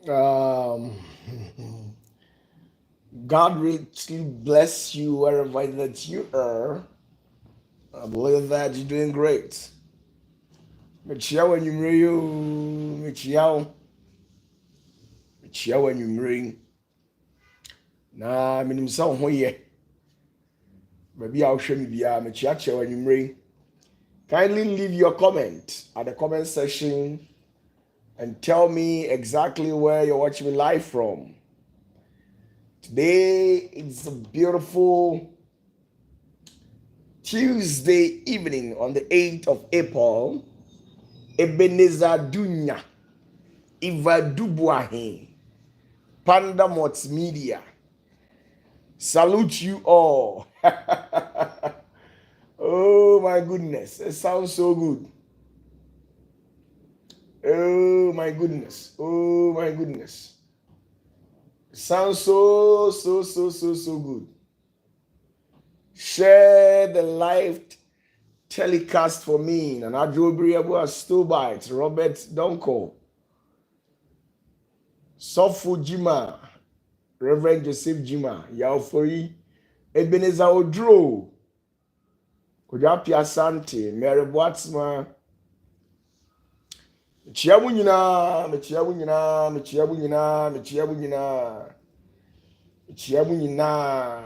Um, God richly bless you wherever that you are. I believe that you're doing great. Mechiawa nyumreyo, mechiawa nyumre. Na minimsa ho ye. Baby a wohwe me bia mechiachewa nyumre. Kindly leave your comment at the comment section and tell me exactly where you're watching me live from. Today it's a beautiful Tuesday evening on the 8th of April. Ebenezer Dunya, Iva Dubuahin, Panda Multimedia. Salute you all. Oh my goodness, it sounds so good. Oh my goodness, oh my goodness. It sounds so good. Share the live telecast for me. And I drove Stubite, Robert Donko, Sofu Jima, Reverend Joseph Jima, Yaofori, Ebenezer Odro, Kujapia Sante, Mary Boatsma, Mechiabunyina,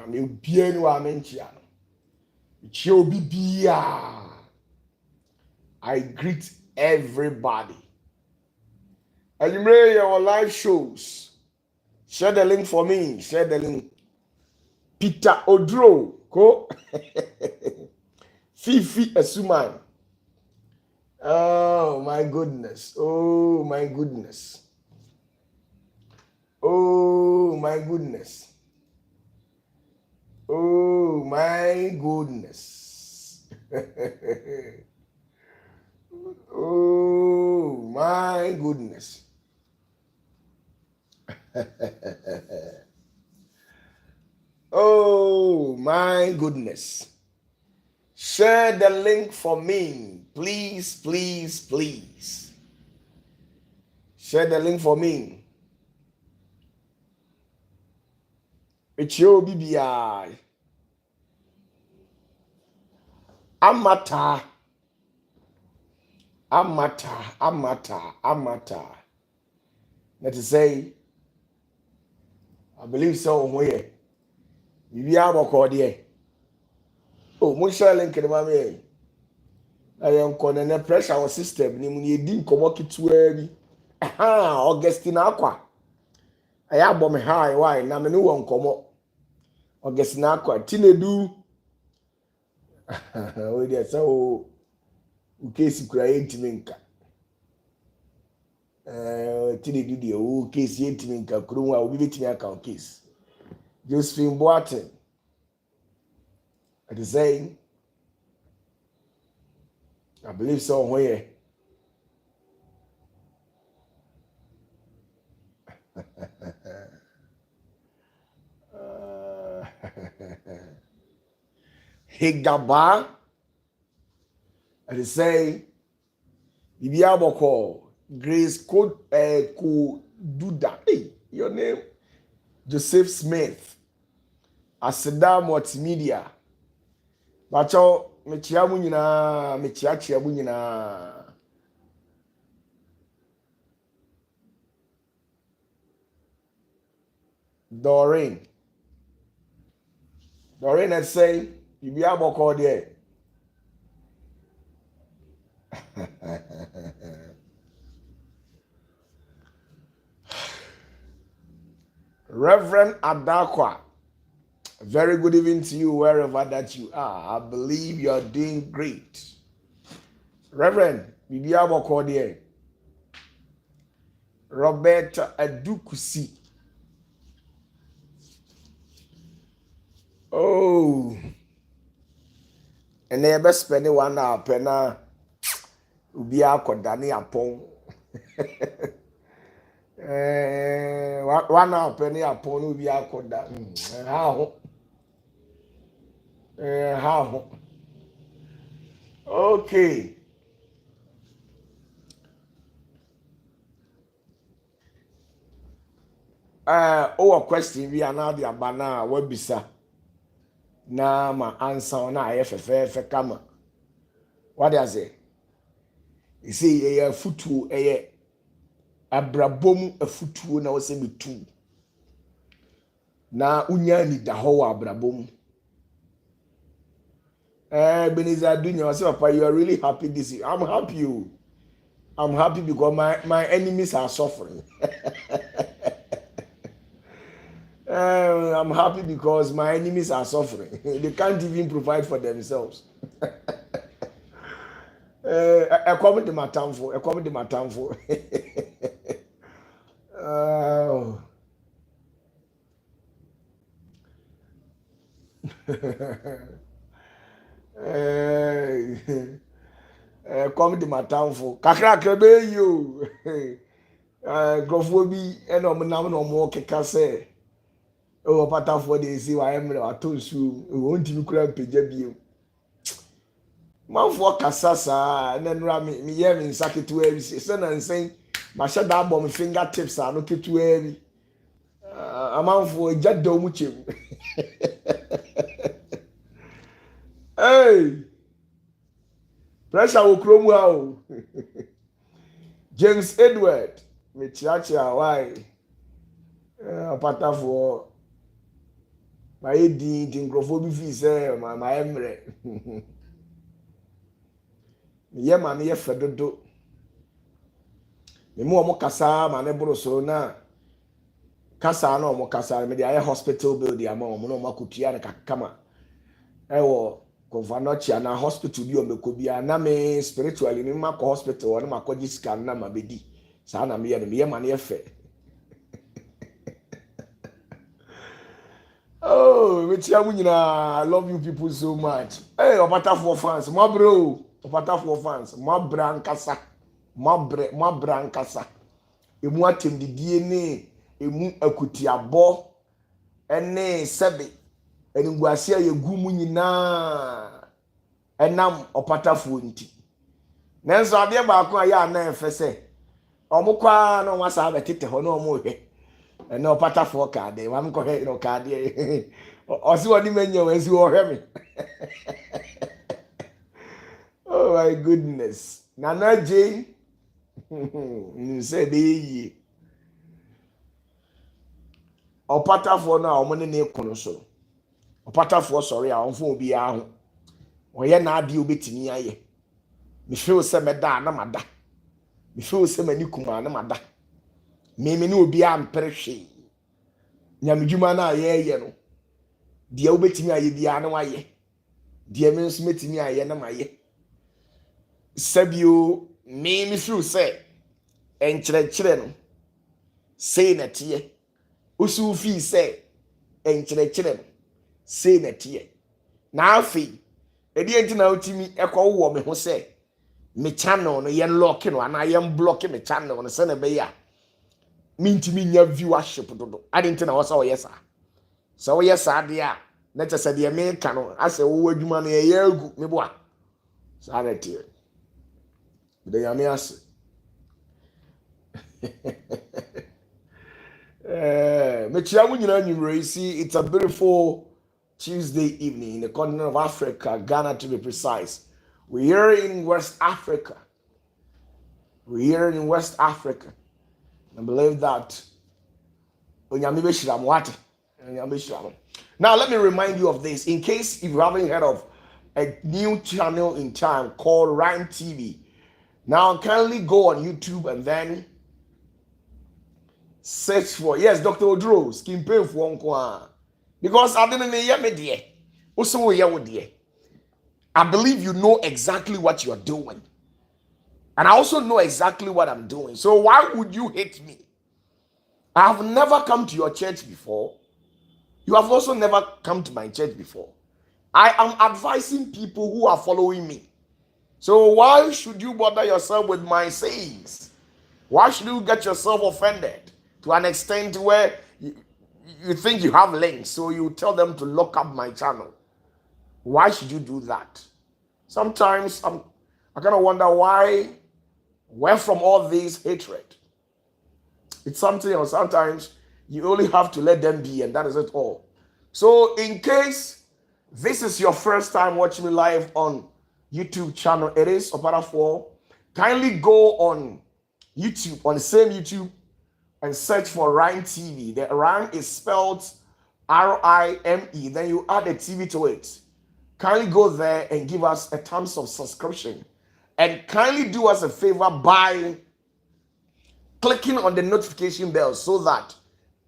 me bienu a menchia. Bibia. I greet everybody. And you may your live shows. Share the link for me. Share the link. Peter Odro. Ko. Fifi Esuman. Oh my goodness. Oh my goodness. Oh my goodness. Oh my goodness. Oh my goodness. Oh my goodness. Share the link for me. Please, please, please. Share the link for me. It's your BBI. Amata. That is say, I believe so. Where you are recording. Oh, mo share link in my mail. I am calling the pressure system. Ni mo yedi nkomo kitwa bi. Aha, Augustina akwa. Aya abom high why na me no won nkomo. Augustina akwa tinedu. We dey so ukesi kura yentimi nka. Tinedu dey o case yentimi nka kuru a obi betimi aka o case. Josephine Boateng. At the saying, I believe so. Where Higaba, at the say, Ibiaboko, Grace Code, Duda. Hey, your name, Joseph Smith, Aseda Multimedia. Bacho, mechiamu nyina. Doreen, I say, you be able to call there. Reverend Adakwa, very good evening to you wherever that you are. I believe you are doing great. Reverend, you be able to call there. Robert Adukusi. Oh, and they best spend 1 hour penna. Ubi akodani apon. 1 hour penny upon ubi akoda. How? Okay. Our question we are now the abana webisa. Na ma answer na ayefefe kama. What does it? You see, a futu abrabom afutuo na wose metu. Na unya ni da ho abrabom. Beniza Dunya, I say, Papa, you are really happy this year. I'm happy. I'm happy because my enemies are suffering. I'm happy because my enemies are suffering. They can't even provide for themselves. I come to my town for. Come to my town for. Kakra krebe you. Grofo bi ena omunam na omo keka say. Oh, OPATAFUOR dey see why am na atonsu. Won timi kura pagya biem. Manfo kasasa na nura me ye me nsaketu abi se na nsen ma hye da abom fingertips ano ketu abi. Amanfo jaddo mu chem. Hey! Pressure will chrome wow. James Edward, me chiacha why? OPATAFUOR. My di nkrofo fi say my emre. Ye ma ne ye fedodo. Me mo kasa ma ne boro so na kasa na omo kasa me dey hospital bill dey ama omo no makutua ne kakama. Ewo Convanochi na hospital bi o mekobia na me spiritually ni makọ hospital na makọ scan na mabedi sa na me ye ma ne efe. Oh, metia mu nyina, I love you people so much. Hey, OPATAFUOR fans, my bro, OPATAFUOR fans, my brankasa, my brankasa. Emu atem di DNA, emu akutiabo, ene sebe. Eniguasia ye gumu nyina enam OPATAFUOR nti nenso ade baako aya na efe se omukwa na wasa betete ho na omuhwe ene OPATAFUOR ka de wa mko he no ka de osi woni menya wasi wo hwe me. Oh my goodness, Nana Jane said yi OPATAFUOR na omo ne kono so OPATAFUOR sorry a onfo obi a ho oye na ade obetimi aye me feel se me da na mada me feel se mani kuma na mada me ne obi a mperehwe nyamedwuma na aye no de obetimi aye bia na waye de me nso metimi aye na maye sabio me feel se enkyerɛkyerɛ no sei na tie osu fi se enkyerɛkyerɛ no sei na tie na afi edi enti na otimi ekɔ wo me ho se me channel no yen lock no ana yen block me channel no se na be ya mintimi nya viewership dodo adi enti na wo sa wo yesa so wo yesa de a na chese de me ka no ase wo adwuma no ye agu me boa sa na tie de ya me ase me chia mu nyina nwumre see it's a beautiful Tuesday evening in the continent of Africa, Ghana to be precise. We're here in West Africa. I believe that. Now, let me remind you of this. In case if you haven't heard of a new channel in town called Rhyme TV. Now, kindly go on YouTube and then search for, yes, Dr. Odro, skin pain for one. Because I didn't hear me dear. Also, dear. I believe you know exactly what you're doing. And I also know exactly what I'm doing. So why would you hate me? I have never come to your church before. You have also never come to my church before. I am advising people who are following me. So why should you bother yourself with my sayings? Why should you get yourself offended to an extent where you think you have links, so you tell them to look up my channel? Why should you do that? Sometimes I kind of wonder where from all this hatred. It's something else. Sometimes You only have to let them be, and that is it all. So in case this is your first time watching me live on YouTube channel, it is OPATAFUOR. Kindly go on YouTube, on the same YouTube, and search for Rhyme TV. The Rhyme is spelled R-I-M-E. Then you add a TV to it. Kindly go there and give us a thumbs of subscription. And kindly do us a favor by clicking on the notification bell so that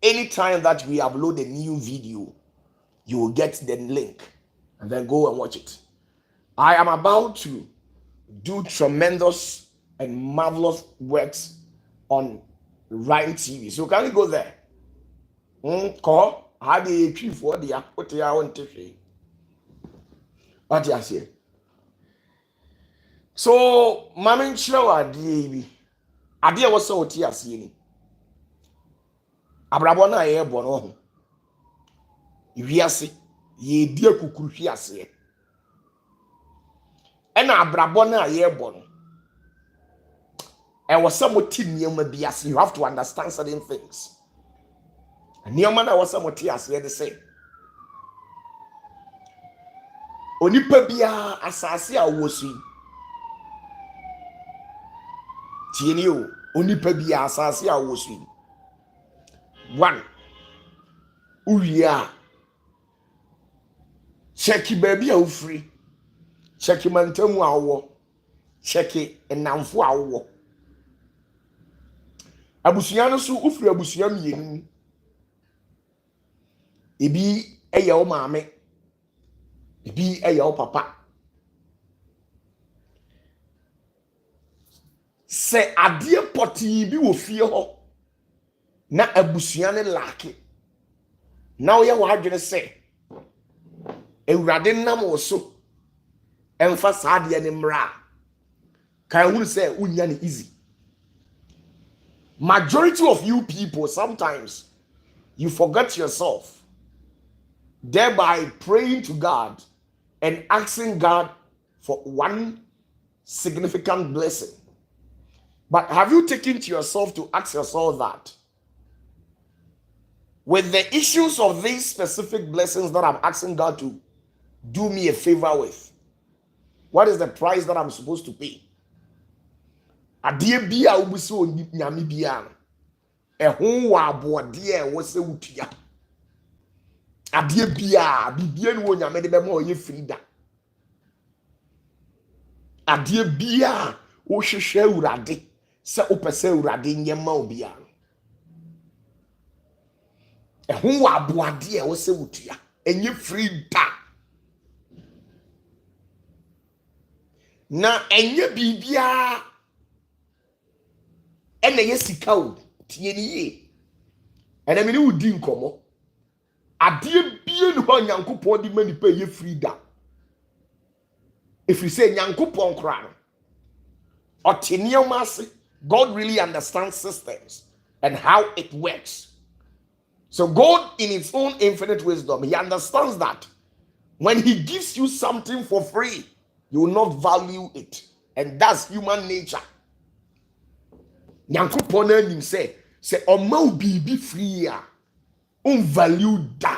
anytime that we upload a new video, you will get the link and then go and watch it. I am about to do tremendous and marvelous works on Rhyme TV. So can you go there? Call. How do you achieve for the put your own TV? What you say? So, Mammy Chloa, DB. Adia was so tears. Abrabona air bono. Viasi, ye dear cucufiasi. And Abrabona air bono. And was somewhat near bias. You have to understand certain things. And near man, I was somewhat tears here to say. Onipabia asasi awosi. Tieni o, onipabia asasi awosi. One, uria. Cheki baby a free. Cheki mantamu awo. Cheki enamfo awo. Abusua no so ufiri abusua mienu. Ebi eye o maame. Ebi eye o papa. Se adie poti bi wo fie ho. Na abusua ne lake. Na wo ye wo adwene se. Ewurade nam wo so. Emfa saade ne mra. Kan hu se unya ne easy. Majority of you people, sometimes you forget yourself, thereby praying to God and asking God for one significant blessing. But have you taken to yourself to ask yourself that with the issues of these specific blessings that I'm asking God to do me a favor with, what is the price that I'm supposed to pay? Adie bia ubuso nyame bia ehon wa abode e wo se wutua adie bia bibie no nyame de be ma oye frida adie bia wo hwehwe urade se opese urade nyema obia ehon wa abode e wo se wutua enye frida na enye bibia ene yesika o tie ni ye ene me ni udi nkomo ade bie ni ho nyankopon di manipa ye frida if you say nyankopon kra no oteniomase God really understands systems and how it works. So God in his own infinite wisdom, he understands that when he gives you something for free, you will not value it, and that's human nature. Nyankopon anim say oma bibi free a value da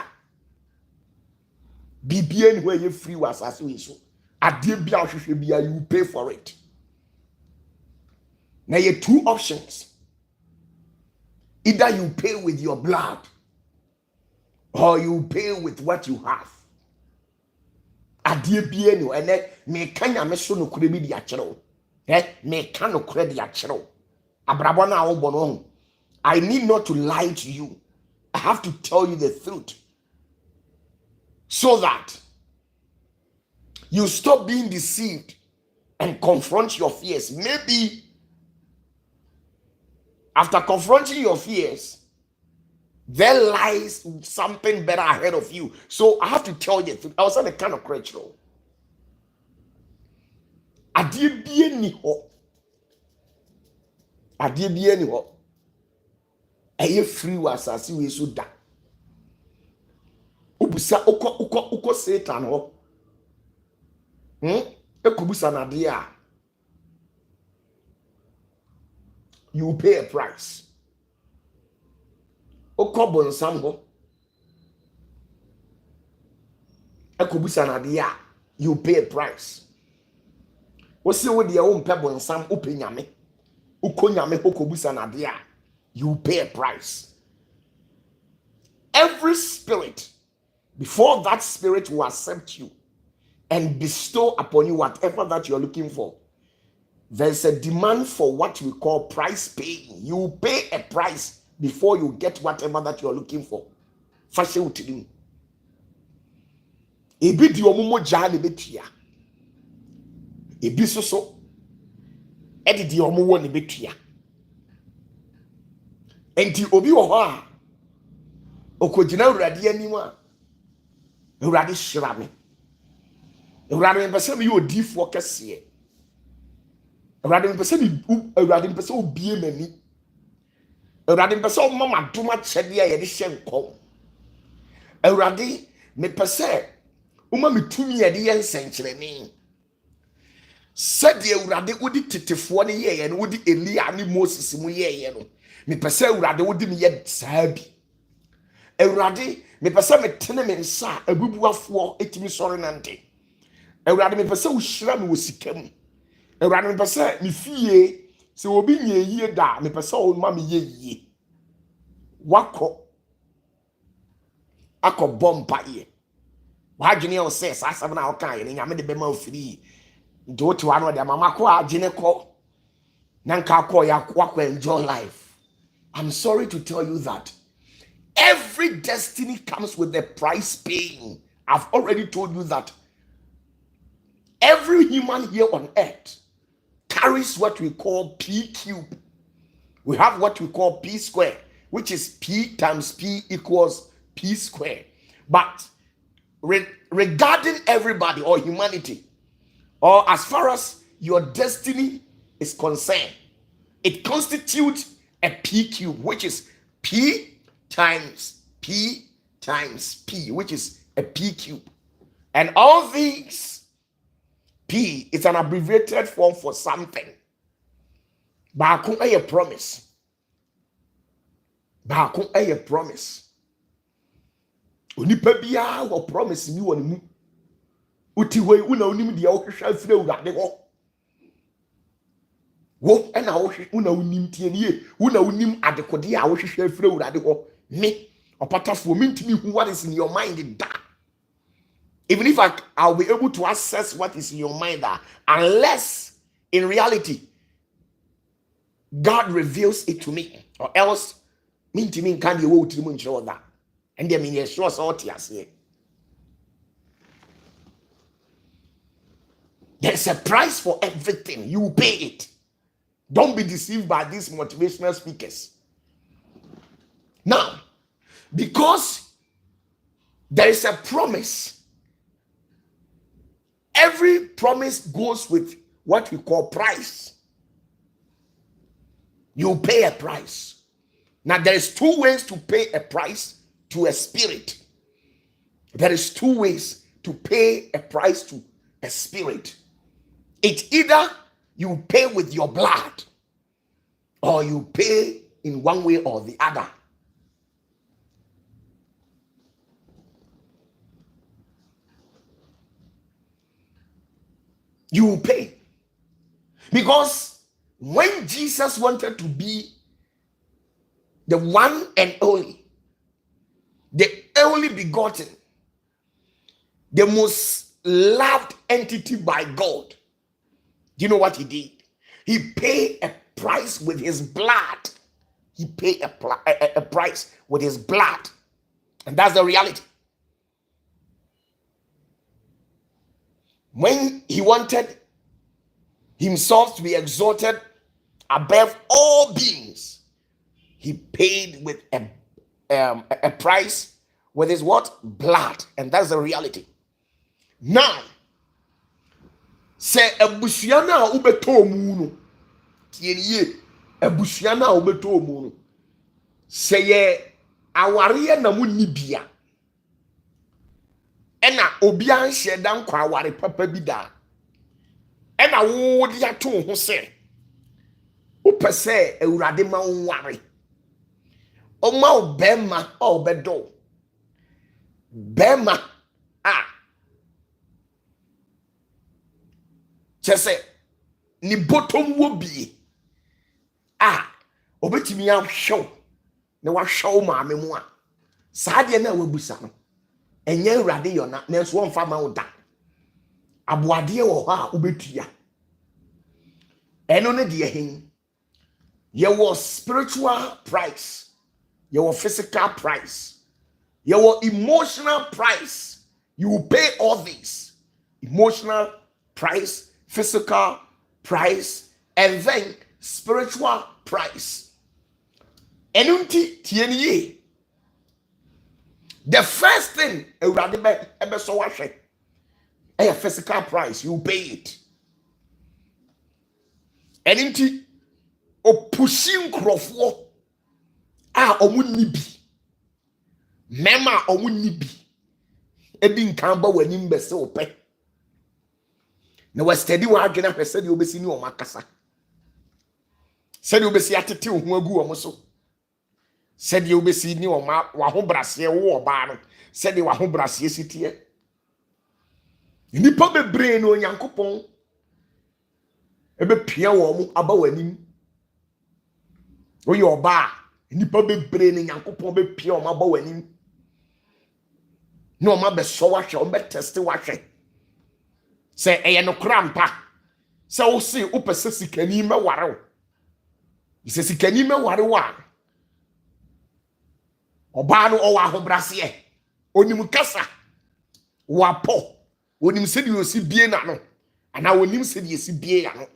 bibi where you free was as we so ade bia hwehwe bia you pay for it. Now you have two options. Either you pay with your blood or you pay with what you have. Ade bia no ene me kanya me so no kure bi dia kyerɛw me ka no kure dia kyerɛw. I need not to lie to you. I have to tell you the truth so that you stop being deceived and confront your fears. Maybe after confronting your fears, there lies something better ahead of you. So I have to tell you the truth. I was on a kind of crutchlow. Adie bia ni ho eye free was asase we so da obusa uko Satan ho ekubusa na de a you pay a price. okobo nsam ho ekobusa na de a you pay a price. Wose wo de wo mpɛ bonsam wo pɛ nyame ukonyame hokobusa na de a you pay a price. Every spirit, before that spirit will accept you and bestow upon you whatever that you're looking for, there's a demand for what we call price paying. You pay a price before you get whatever that you're looking for. Fashe utilim. Ebi di omumo jale betia. Ebi soso. Edi di omuwo ne betia. Enti obi wo ho a okojina urade anim a urade hyira me. Urade me pese me odifo kese. Urade me pese me urade me pese obie mani. Urade me pese o mama doma chede a ye de hye nkom. Urade me pese uma me tumi ye de ye nsenkyereni. Said ye urade wodi tetefo ne ye no wodi Elia ne Moses mu ye no. Me pese urade wodi me ye saabi. Urade me pese me tene me nsa abubuafo etimi sori nante. Urade me pese wo hyira me wo sikam. Urade me pese me fie se obi nye yie da me pese wo ma me ye yie. Wako bomba ye. Wagene o se asam na o kan ye nyame de be ma ofiri. Do to anu de mama ko agene ko. Nanka ko ya wako enjoy life. I'm sorry to tell you that every destiny comes with a price paying. I've already told you that every human here on earth carries what we call P cube. We have what we call P square, which is P times P equals P square. But regarding everybody or humanity, or as far as your destiny is concerned, it constitutes a P cube, which is P times P times P, which is a P cube. And all these P is an abbreviated form for something. Baako a promise. Baako a promise. Onipa biya wo promise ni woni mu. Uti we una onim de wo hwehwa afire urade ho. Wo na wo una onim tie nie, una onim adekode a wo hwehwa afire urade ho. Me opatafuo mintimi hu what is in your mind da. Even if I'll be able to assess what is in your mind da, unless in reality God reveals it to me, or else mintimi kan de wo utiri mu nkyerɛ da. And I mean, yes, sure, so there's a price for everything. You pay it. Don't be deceived by these motivational speakers. Now, because there is a promise, every promise goes with what we call price. You pay a price. Now, there is two ways to pay a price to a spirit. There is two ways to pay a price to a spirit. It's either you pay with your blood or you pay in one way or the other. You pay. Because when Jesus wanted to be the one and only, the only begotten, the most loved entity by God, do you know what he did? He paid a price with his blood. He paid a price with his blood. And that's the reality. When he wanted himself to be exalted above all beings, he paid with a price with his what? Blood. And that's the reality. Now, say ebusiana ubeto mu no. Tieniye ebusiana ubeto mu no. Say ye aware na mu nibia. Ena obi an hyedan kwa aware papa bi da. Ena wo di ato ho se. Upese ewurade ma nware. Oma bema o bedo. Bema chese ni bottom wo bi obetimi ahwew na wahwew maame mu a saade na wabusa no enye awrade yona na enso wonfa ma wo da aboade wo ho a obetua eno ne de hen ye was spiritual price, ye was physical price, ye was emotional price. You will pay all these emotional price, physical price, and then spiritual price. Enunti tieni. The first thing a physical price, you pay it. Enunti o pushing crofo omunni bi. Mema omunni bi. Ebi nkamba wani mbese ope. Na wa steady wa adwena hwese de obesi ni o makasa. Sede obesi atete ho agu o so. Sede obesi ni o ma wa ho brase wo oba no. Sede wa ho brase sitie. Nipa bebre no Nyankopon ebe pia wo mu aba wanim. Oye oba nipa bebre no Nyankopon be pia o ma aba wanim. No ma be so wa hwe o be test wa hwe. Se eye no krampa. Se wo si wo pese sikani me ware wo. Se sikani me ware wa. Oba no o wa ahobrase onim kasa wa po onim se di osi bie na no ana onim se di esi bie ya no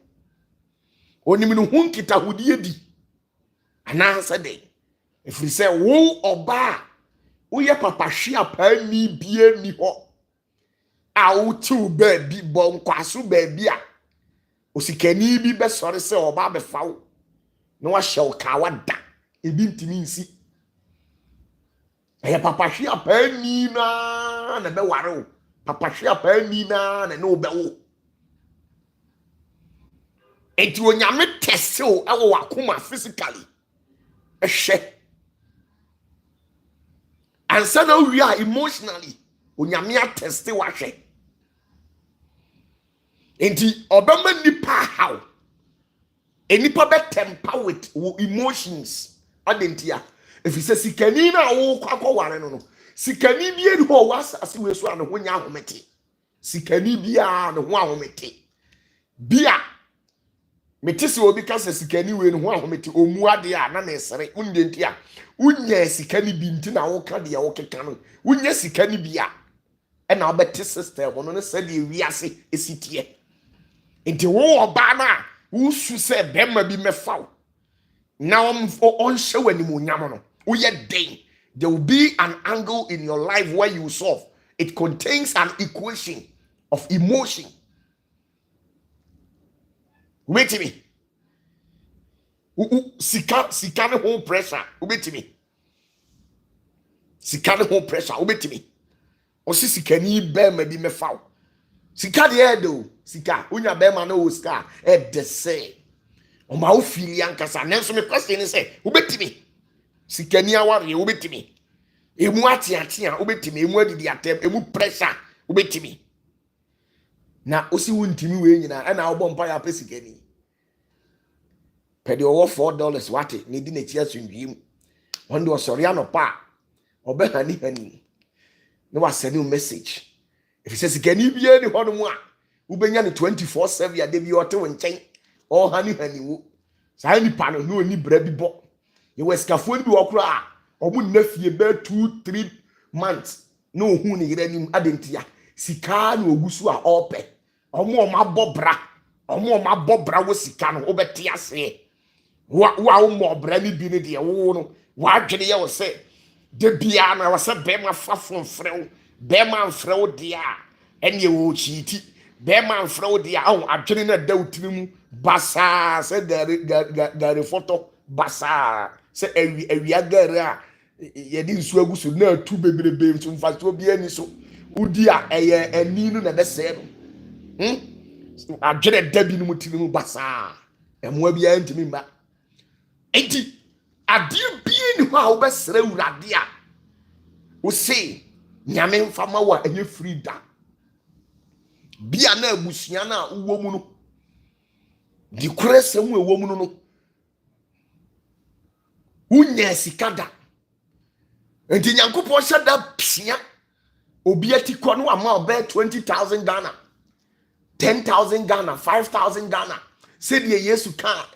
onim no hunkita hodie di ana se de efiri se wo oba wo ye papa hwe apa ni bie ni ho a wo tu ba bi bo nkwaso ba bi a osikani bi be sore se oba be fawo no wa hye ka wada ebi ntimi nsi papa hwe apa ni na be ware wo papa hwe apa ni na no be wo enti onyame tese o ewo wakoma physically ehwe ansa na we are emotionally onyame ateste wa hwe enti obama nipa how enipa be temper with emotions adentia if you say sikani na wo kwakọ ware no sikani bie ni ho wasase we so an ho nya ahomete sikani bia no ho ahomete bia metisi obi ka se sikani we no ho ahomete omu ade a na esere undentia unya sikani bi nti na wo ka de wo keka no unya sikani bia e na obete system no ne se de wiase esitie enti wo oba na wo su se bema bi mefaw na on show animu nyamo no there will be an angle in your life where you solve. It contains an equation of emotion. Wait to me. Sika ne whole pressure. Wait to me. Sika ne whole pressure. Wait to me. Osi sika ni be ma bi me faw. Sika de edo. Sika unya be ma no sika e de say. O ma o fili ankasa. Nenso me question say, wait to me. Sikani aware obetimi emu atiatia obetimi emu adidi atem emu pressure obetimi na osi wuntimi we nyina ana obọ mpa ya pesikani pede owo $4 wate ne di na chia sundwim wonde osori anopa obehani hani ne wa send message if you say sikani bie ni hono mu a ubenya ne 24/7 ya de bi ote wo nchen o hani wo sai ni pa no ni bra bi bo you were scaffold bi okra omu nafie be 2-3 months no hu ni yere nim adentia sika na ogusu a ope omu ma bobra wo sika no obeti ase wa mo bra ni bi ni de wo no wa dwene ye wo se de bia na wo se be ma fafon frew be ma frew de a ene wo chiti be ma frew de a adwene na dawtini mu basa se gare photo basa se ewi agare a ye di nsu agusu na atu bebrebe nso mfaso bi ani so udi a eye ani no na bese no adwene dabi no mutini mu basa emo bia ntimi mba enti ade bia ni ho a obesere urade a wo say nyame mfama wa enye freedom bia na abusua na uwo mu no di kresem ewo mu no unya sikada enti nyankopon hyada pia obi atikọ no ama obe 20,000 Ghana 10,000 Ghana 5,000 Ghana said ye yesu ka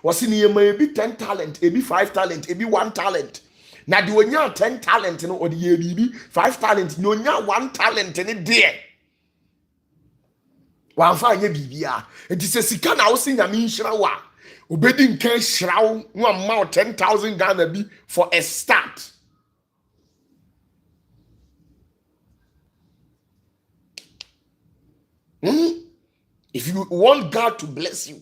was in ye may be 10 talent ebi 5 talent ebi 1 talent na de onya 10 talent no odi ye bibi 5 talent no onya 1 talent ni de wa fa anya bibia enti se sika na wo se nyame nhira wa obedi nkan hirawo no ama 10,000 Ghana bi for a start. If you want God to bless you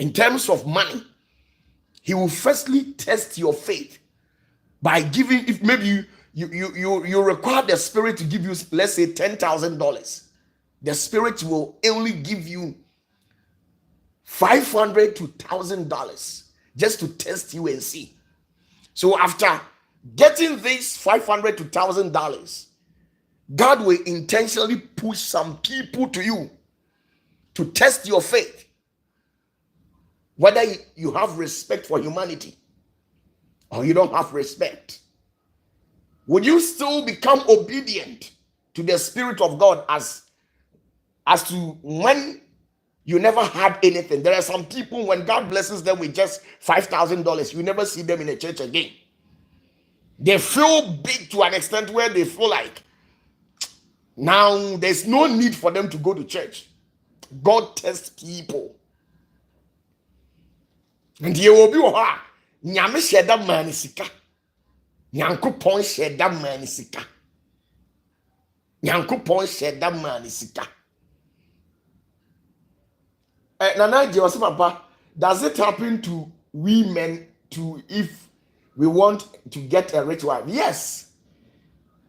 in terms of money, he will firstly test your faith by giving, if maybe you require the spirit to give you, let's say $10,000, the spirit will only give you $500 to $1,000 just to test you and see. So after getting this $500 to $1,000, God will intentionally push some people to you to test your faith, whether you have respect for humanity or you don't have respect. Would you still become obedient to the Spirit of God as to when you never had anything? There are some people, when God blesses them with just $5,000, you never see them in a church again. They feel big to an extent where they feel like now there's no need for them to go to church. God tests people. And you will be nyame sheda manisika. Nyankopon sheda manisika. Nyankopon sheda manisika. Nana Jewasi Papa, does it happen to we men to if we want to get a rich wife? Yes.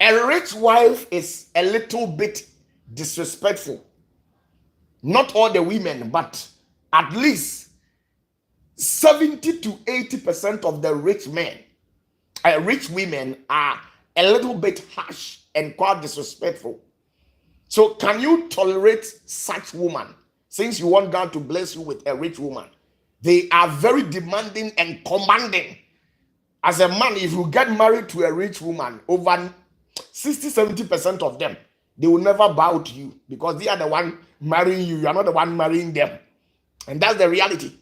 A rich wife is a little bit disrespectful. Not all the women, but at least 70 to 80% of the rich women are a little bit harsh and quite disrespectful. So can you tolerate such woman? Since you want God to bless you with a rich woman, they are very demanding and commanding. As a man, if you get married to a rich woman, over 60-70% of them, they will never bow to you because they are the one marrying you. You are not the one marrying them. And that's the reality.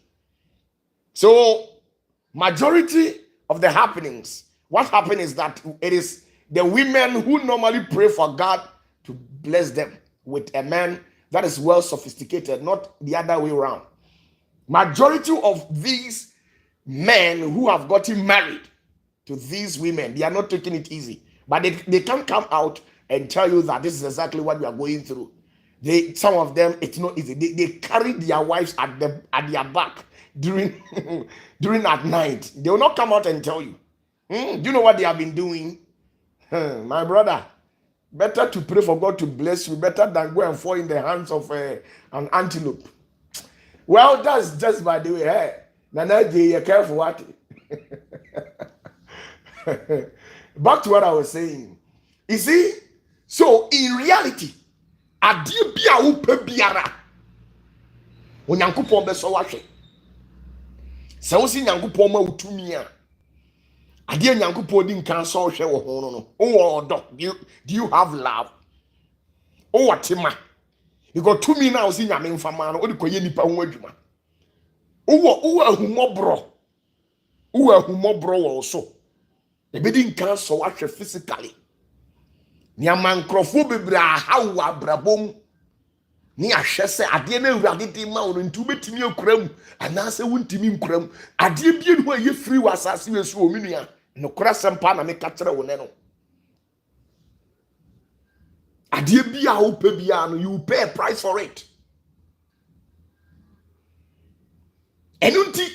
So, majority of the happenings, what happened is that it is the women who normally pray for God to bless them with a man that is well sophisticated, not the other way around. Majority of these men who have gotten married to these women, they are not taking it easy. But they can come out and tell you that this is exactly what you are going through. Some of them, it's not easy. They carry their wives at their back during at night. They will not come out and tell you. Do you know what they have been doing? My brother, better to pray for God to bless you, better than go and fall in the hands of an antelope. Well, that's just by the way. Hey, Nana, you're careful what? Back to what I was saying. You see, so in reality, adie bia wo pa biara onyankopon be so wahwe se wo si nyankopon ma utumi a adie nyankopon di nkan so hwe wo ho no wo odo do you have love o watima you got to me now si nyame mfama no o de koye nipa ho adwuma wo ahumobro wo so e be di nkan so wahwe physically ni amankrofo bebre ahawo abrabom ni ahwe se ade na awurade di ma wo ntu betimi akuram anase wontimi nkuram ade bie no aye free wasase wesu ominua no kora sempa na me ka kire wo ne no ade bia wo pa bia no you pay a price for it enunti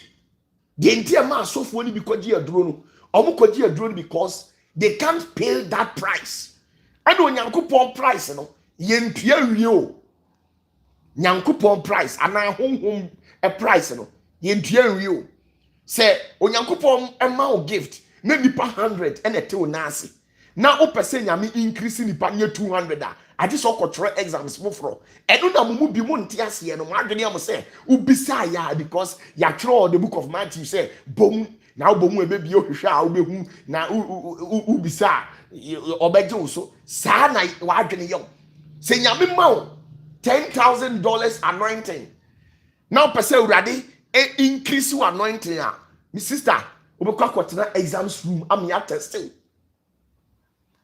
de ntia ma asofo ni bikoji aduro no omukoji aduro because they can't pay that price. And when Yankupon price, no, yentua wie o. Nyankopon price, and I home a price, no, yentua wie o. Say onyankopon ema o gift na nipa 100 ene te o nase na o pese nyame increase nipa nye 200 a ade so kotro exams mofro eno na mumu bi mu nte ase no madwene am say ubisa ya because ya tro the book of Matthew say bom na obomu ebebi ohwehwe a obehu na ubisa obeje wo so saa na wadwene yo say nyame ma o $10,000 anointing now pese urade increase your anointing. My sister, we be kwatena exams room. I'm here testing.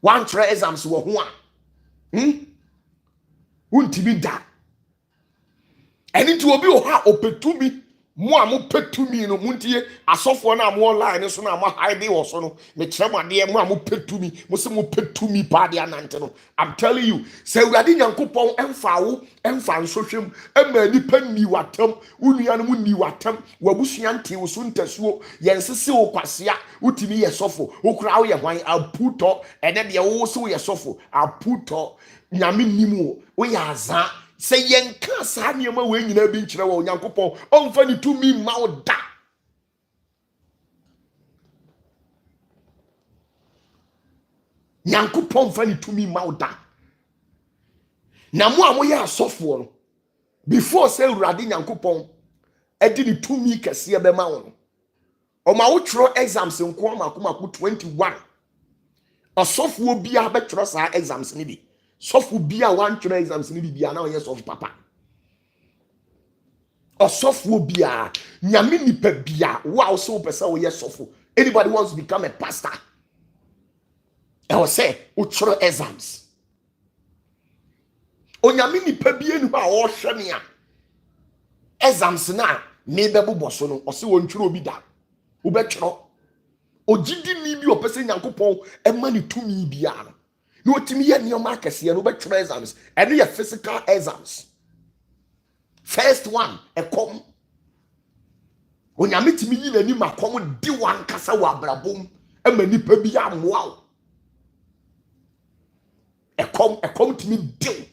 One try exams wo ho a. Untimi da. Eni to obi o ha opetumi. Mo a mo petumi no muntie asofo na mo online so na mo hide wo so no me kyerem ade mo a mo petumi mo se mo petumi pa de anante no. I'm telling you, say urade nyankopon emfa wo emfa nsohwem ema nipa ni watam unua no ni watam wabusua nte wo so ntasuo yensese wo kwasea utimi ye sofo ukura wo ye hwan aputo ene de wo so ye sofo aputo nyame nimu wo ya aza. Say yenka sa niema we nyina bi nkyere wo nyankopon omfa ni tumi ma wo da. Nyankopon fa ni tumi ma wo da. Na mo a mo ya asofo no before say urade nyankopon edi ni tumi kase be ma wo no. O ma wo tro exams nko amakomako 21. Asofo bia be tro sa exams ni bi. Sofu bia one try exams ni bia na yes of papa. Osofu bia nyame nipa bia wow so person we yes sofu. Anybody wants to become a pastor? I will say utro exams. Onyame nipa bia ni ba o hwe me a. Exams na me bebu boso no o se wontro obi da. Wo betro. Ogidi ni bi o person nyankopon e ma ni tumi bia no. No timi ye nioma kese no betro exams and your physical exams. First one e kom onyame timi yi nani makom di wan kasa wa brabom e manipa bi amwa e kom timi di.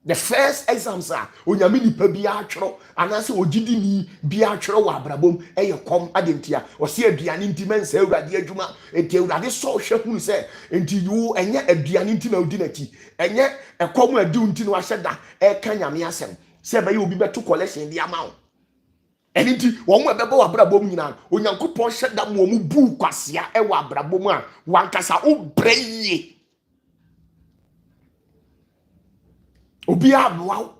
The first exams are onyame nipa bi atwero anase ogidi ni bi atwero wa brabom e ye kom adentia o se aduane ntimen se awurade adwuma enti awurade so hwe hunu se enti yu enye aduane nti na odi nati enye ekom adi nti na wa hyeda e ka nyame asem se be ye obi beto collection di amount enti wo mo bebe wa brabom nyina onyankopon hyeda mo mu bu kwasea e wa brabom a wankasa obreye obi abwa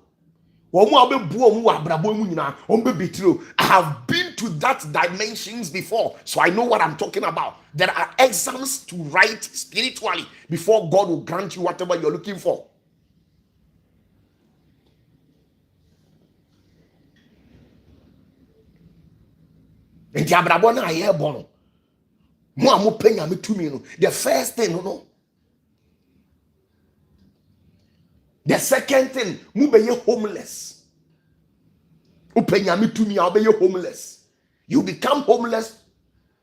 womu abebu omu abrabo mu nyina ombe betray. I have been to that dimensions before, so I know what I'm talking about. There are exams to write spiritually before God will grant you whatever you're looking for. And the abrabo na aye bono mo amu penya me tumi no. The first thing no. The second thing, mu be ye homeless. Upenya mi tumi a be ye homeless. You become homeless.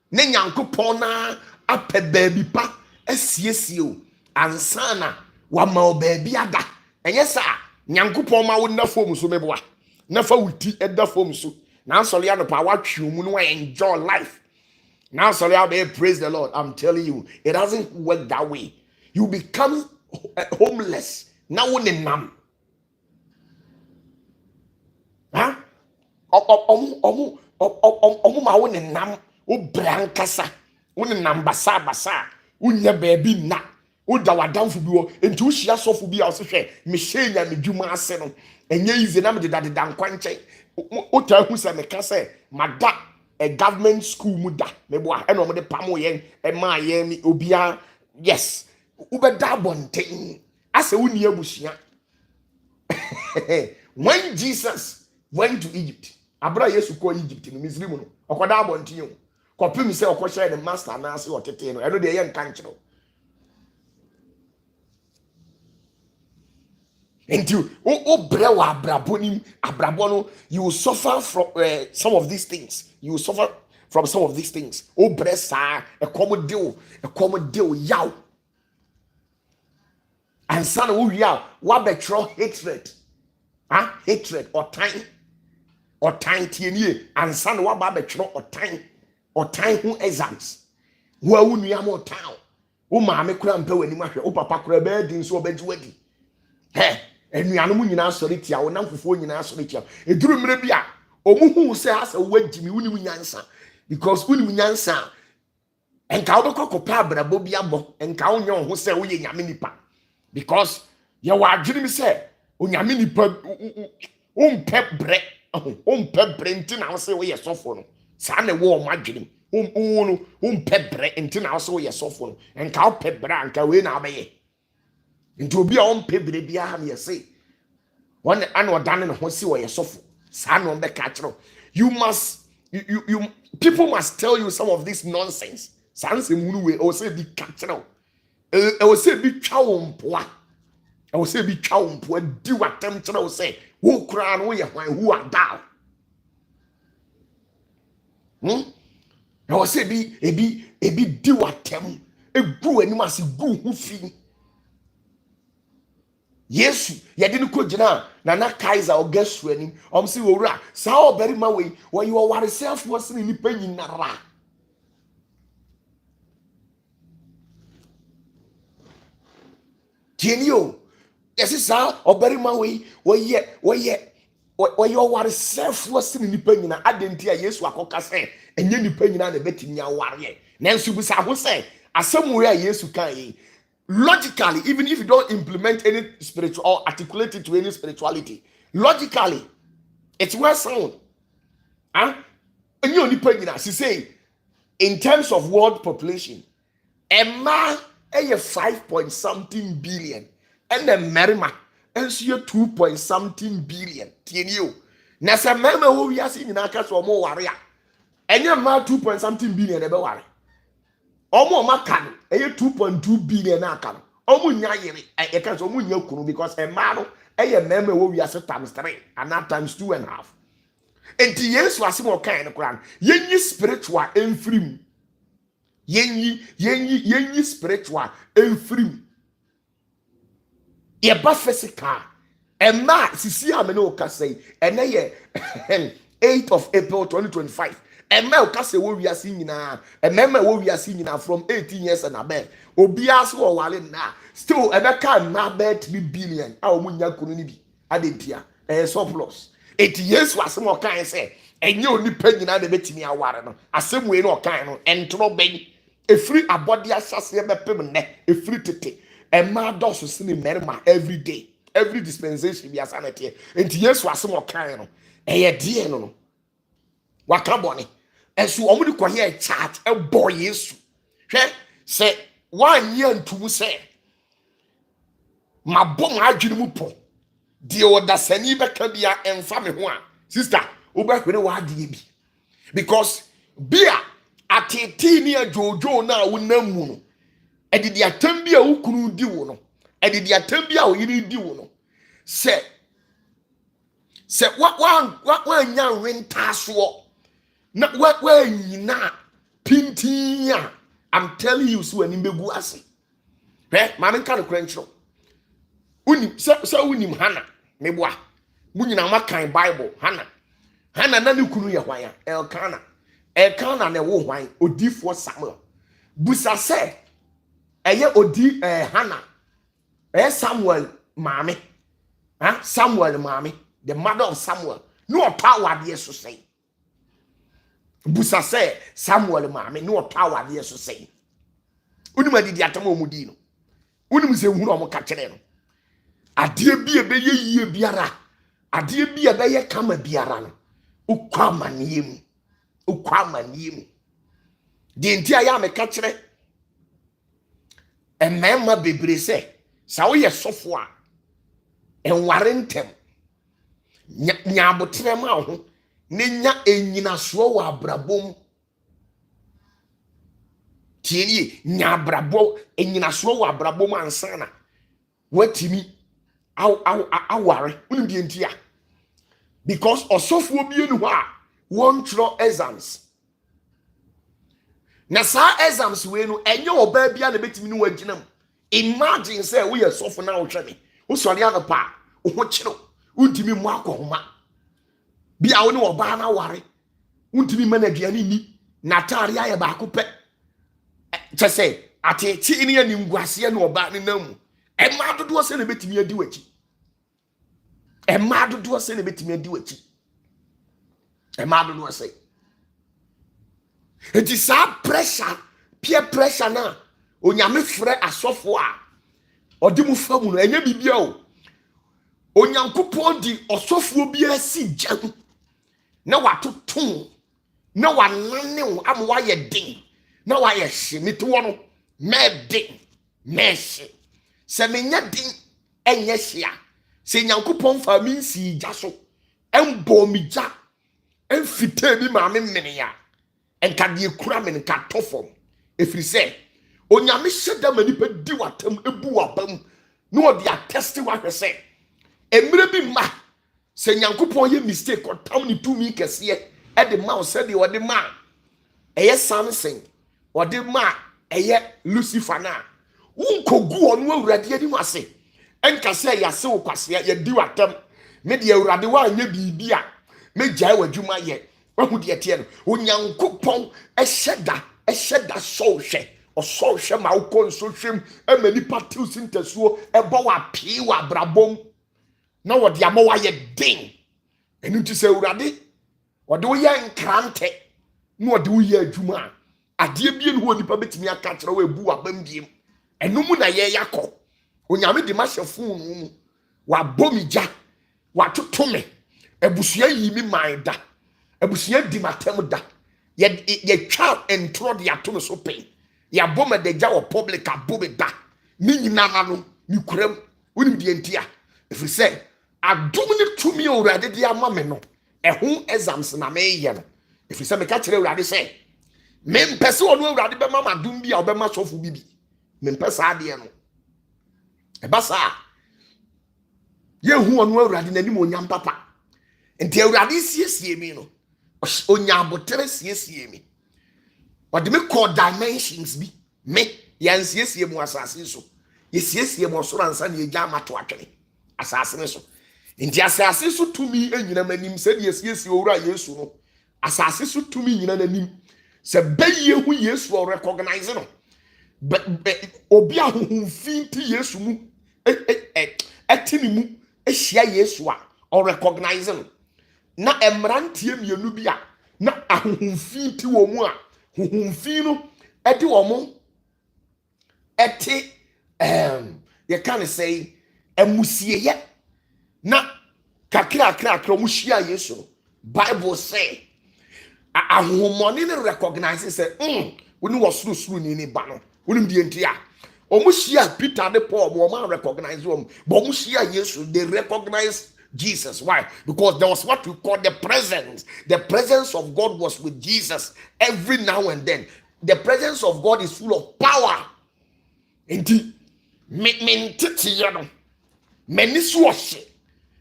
Ne nyankopon na ape baby pa esiesie o. Ansana wa ma o baby ada. Enye sa nyankopon ma wo na fom so meboa. Na fa wuti eda fom so. Na sole ya no pa wa twe mu no enjoy life. Now sole ya be praise the Lord. I'm telling you, it doesn't work that way. You become homeless. Na wo ne nam ha omu ma wo ne nam wo brankasa wo ne nam basa unya baby na wo da wadamfo bi wo enti wo hia sofo bi a wo se hwe me hyenya me dwuma ase no enye easy na me da nkwanche wo ta hu se me ka se mada a government school mu da me bo a eno mo de pamo yen e ma yen ni obia yes wo be da bonten ase woni abusia. When Jesus went to Egypt, abra Yesu ko Egypt no Misri mu no okoda abontin o kopim se okoshe the master na ase otete no eno de ye nka nkyero enti o bre wa abrabo no you will suffer from some of these things. You will suffer from some of these things. O bre sa e kom deal yaw. And son who you are, what betray hatred, hatred or time tienie, and son what betray or time. ɔtan ho exams wo a wo nua ma ɔtan wo maame kura mpa w'anim ahwɛ wo papa kura bɛɛ di nso ɔbɛgye wadi enuanom nyinaa sɔre tia wo nam fufuo nyinaa sɔre tia eduru mmere bi a ɔmo hu sɛ asa wagyi mi wunim nyansa because wunim nyansa enka wo bɛkɔ kɔpa abrabɔ bi abɔ enka wo nyɛ ho sɛ wo yɛ nyame nipa because yɛ wɔ adwene mi sɛ onyame nipa wo mpɛ brɛ nti na wo sɛ wo yɛ sɔfo no saa na wo ɔmo adwene wo mpɛ brɛ nti na wo sɛ wo yɛ sɔfo no enka wo pɛ brɛ anka we na abɛyɛ nti obi a ɔmpɛ brɛ biara na yɛ sɛ wɔn ana ɔdane ne ho si wɔ yɛ sɔfo saa na ɔmbɛ ka kyerɛ you people must tell you some of this nonsense saa nsɛm hunu we ɛwɔ sɛ bi ka kyerɛ ɛwɔ sɛ bi twa wo mpoa ɛwɔ sɛ bi twa wo mpoa di watam kyerɛ wo sɛ wo kura no wo yɛ hwan who are thou ɛwɔ sɛ ebi di watam egu anim ase gu ho fi Yesu yɛde no kɔ gyina na Kaiser ɔgɛsu anim ɔm sɛ wɔwura saa ɔbarima wei wɔyɛ ɔwaresɛfoɔ sene nipa nyinara tieni o yɛse saa ɔbarima wei wɔyɛ ɔwaresɛfoɔ sene nipa nyina adɛnti a Yesu akɔka sɛ ɛnyɛ nipa nyina na ɛbɛtumi awareɛ nanso bisa ho sɛ asɛm wei a Yesu kan yi logically, even if you don't implement any spiritual or articulate it to any spirituality, logically, it's well sound. And you only pay she say, in terms of world population, a man a 5 point something billion, and a merima and see 2 point something billion. TNU. Now, some men who we are seeing in our case or more warrior, and your man 2 point something billion ever worry. Omo makano eye 2.2 billion akano omo nya yere e kan so omo nya kunu because e ma no eye meme wo wiase times 3 and that times 2.5 enti Yesu asem o kan ne kran yenyi spiritual enfrim yenyi spiritual enfrim ye ba physical e ma sisi amene o ka say ene ye 8th of April 2025 Emma Okase wo wiase nyina emema wo wiase nyina from 18 years and above obia so o wale na still ebeka na bet billion a o munya kunu ni bi adentia surplus eti Yesu asem o kan se enye onipa nyina na betimi aware no asem we no kan no entro ben efiri abode asase bepem ne efiri tete emma doso sini merma every day every dispensation bi asanete enti Yesu asem o kan no eye die no waka bone esu omudi kwa here chat e boy Yesu hwe se wan ye ntumu se mabom adwene mu po de odasani beka bia emfa me ho a sister obahwere wa ade bi because bia atete ni ajojo na wonam mu no edidi atam bia wukunu di wo no edidi atam bia wo yiri di wo no se wa nya renta so na wa nyina pintia I'm telling you so ani begu ase ma men ka no kranchro unim so unim Hana meboa munyina makan Bible Hana na ne kunu ye hwan ya Elkana na wo hwan odifo Samuel busa se eye odi Hana Samuel mame Samuel mame the mother of Samuel no power de so say busa se Samuel mame no power de so say unim adidi atam omudi no unim se hunu omo ka kire no ade bi e be yie biara ade bi e be ye kama biara no ukwa maniem de ntia ya me ka kire emema bebre se sa wo ye sofo a enware ntem nya abotre ma ho ne nya enyina so wa abrabom tieni nya abrabo enyina so wa abrabom ansana watimi aware unim de ntia because osofo bi enu ho a won tro exams na sa exams we no enye oba bia na betimi no waginam imagine say we are sofo na wo hweme wo sori anopa wo kiro untimi mu akohoma bia wo ne oba na ware untimi manaduane ni natari aye ba ko pe che say ateti ni animguase na oba ne namu ema dodo se na betimi adi wachi ema dodo se na betimi adi wachi ema dodo se it is a pressure peer pressure na onyame frɛ asɔfo a ɔde mu famu no enye bibia o onyankopɔn di ɔsɔfo bi asi gya na watoto na wanane wo am wayɛ den na wayɛ hye mete wo no mɛden mɛhye sɛ menya den ɛnyɛ hye a sɛ nyankopɔn fa mi nsi gya so ɛmbɔ mi gya ɛmfita bi ma me mene ya ɛnka de kura me nka tɔfom ɛfiri sɛ onyame hyɛ da ma nipa di watam ebu wabam na ɔde atesti wahwɛ sɛ emire bi ma sɛ nyankopɔn yɛ mistake ɔtam ne tumi kɛseɛ ɛde ma sɛ de ɔde ma ɛyɛ Samson ɔde ma ɛyɛ Lucifer na wonkogu ɔno awurade ani wase ɛnka sɛ yɛase wo kwasea yɛdi watam me de awurade wa anya biribi a me gyae wadwuma yɛ wahu de ɛteɛ no onyankopɔn ɛhyɛ da sɔhwɛ ɔsɔhwɛ ma wokɔ nsɔhwɛm ɛma nipa tew sintasuo ɛbɔ wa pii wa brabom na wɔde ama wayɛ den ɛnu ti sɛ awurade wɔde woyɛ nkrante na wɔde woyɛ adwuma adeɛ bie no hɔ nipa betumi aka kyerɛ wo ebu abam biem ɛnu mu na yɛ yakɔ onyame de ma hyɛ fon mu wabɔ mi gya watoto me abusua yi mi man da abusua di matam da yɛ twa ntoro de ato me so pen yɛabɔ me de gya wɔ public abɔ me da ne nyinaa no ne kuram wonim deɛ ntia ɛfiri sɛ adom ne tumi awurade de ama me no ɛho exams na meyɛ no ɛfiri sɛ meka kyerɛ awurade sɛ mempɛ sɛ ɔno awurade bɛma madom bi a ɔbɛma sɔfo bibi mempɛ saa adeɛ no ɛba saa yɛhu ɔno awurade n'anim onyam papa nti awurade siesie mi no onyabotere siesie mi ɔde me kɔ dimensions bi me yɛnsiesie mu asase so yɛsiesie mu ɔsoro ansa na yɛgya amato atwene asase ne so nti asase so tumi enyina manim sɛ de yɛsiesie owura Yesu no asase so tumi nyina nanim sɛ bɛyie hu Yesu o recognize no obi ahohomfi nti Yesu mu ɛtini mu ehyia Yesu a o recognize no na emrantie mienu bi a na ahohomfi nti wɔ mu a hohomfi no ɛde wɔ mo ɛte yɛ kan sɛ emusieyɛ na kakra mo hyia Yesu no Bible say ahohomoni ne recognize sɛ woni wɔ suru ni ba no wonim die ntia omo hyia Peter de Paul mo ma recognize wom but omo hyia Yesu they recognize Jesus. Why? Because there was what we call the presence. The presence of God was with Jesus every now and then. The presence of God is full of power. Indeed, many swashe,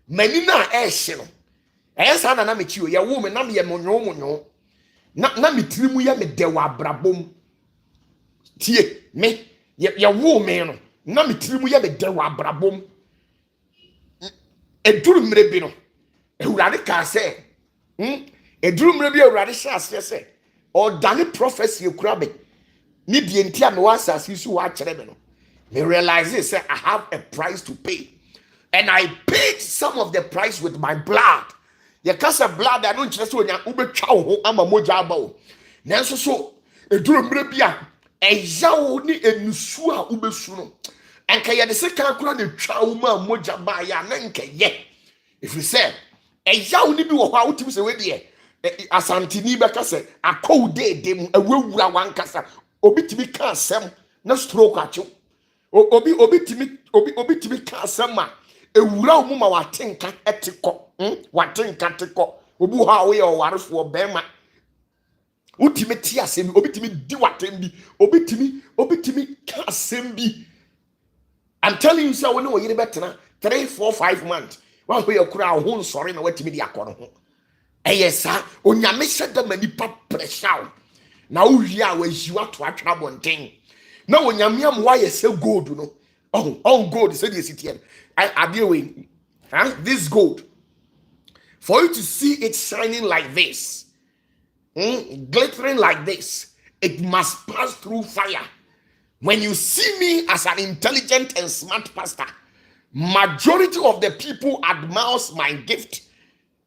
many na eshino. Esa na mechiyo ya woman na me monyo na mitrimu ya me dewa brabom. Tie me ya woman na mitrimu ya me dewa brabom. Eduru mre bi no ewurade ka se eduru mre bi ewurade sha ase se o dane prophecy ekura be ni die ntia me wa asase su wa kire me no me realize say I have a price to pay and I paid some of the price with my blood. Ye kasa blood I don't kire se onya ubetwa wo ho ama moja aba wo nanso so eduru mre bi a eyawo ni enusu a ubesu no enka ye de se kan kura na twa wo ma moja ba ya na enka ye if you say eyawo ni bi wo ha wotim se we de asantini beka se akowde dem awura wankasa obitimi ka asem na stroke acho obitimi ka asem a ewura wo ma watenka etiko watenka tiko obu ha wo ye owarefo bema utimi ti asem obitimi di watem bi obitimi ka asem bi. I'm telling you, sir, when you better 3, 4, 5 months. One way you crowd home, sorry, no, what to me the accord. Yes, sir, on your mission, the many pop pressure. Now, we are where you are to a trouble thing. Now, when you're why you so good, you know. Oh, gold, said the city. I be away. This gold. For you to see it shining like this, glittering like this, it must pass through fire. When you see me as an intelligent and smart pastor, majority of the people admires my gift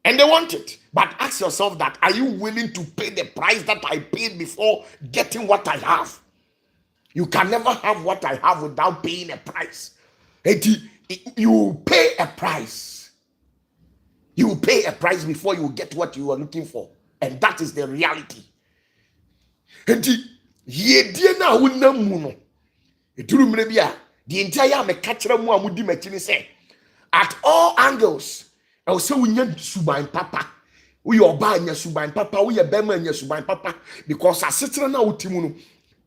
and they want it. But ask yourself that, are you willing to pay the price that I paid before getting what I have? You can never have what I have without paying a price. You pay a price. You pay a price before you get what you are looking for. And that is the reality. The entire me catcher mu amudi machine say at all angles. I will say we need suban papa. We oba nya suban papa. We bema nya suban papa. Because asetena na utimu no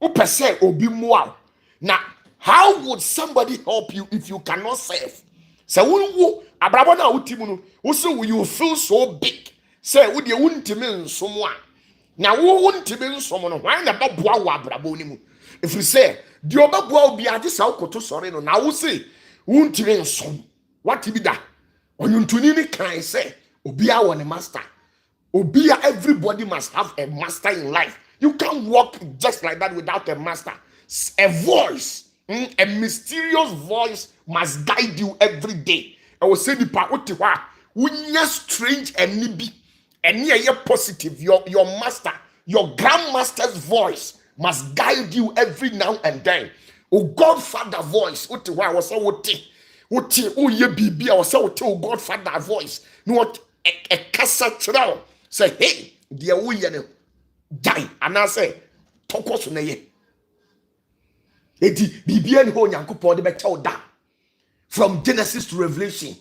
upese obi mua. Now, how would somebody help you if you cannot serve? So who abrabo na utimu no, also you feel so big. Say we de untimi nsomwa. Now who untimi nsomo no, why na ba boa wa abrabo ni mu? If you say the obaboa obi ade sa ukoto sori no, now we say untimi nsom. What be that? Oyuntuni ni kan say obia won a master. Obia, everybody must have a master in life. You can't walk just like that without a master. A voice, a mysterious voice must guide you every day. I will say the part when you're strange and nibi and you're positive, your master, your grandmaster's voice must guide you every now and then. Oh, Godfather voice, what was oh ye bibi, I was so tell Godfather voice. No what a casa channel say, hey, dear we die, and I say, Tokos ne. Eti bibi and ho Yankopon de betel da. From Genesis to Revelation.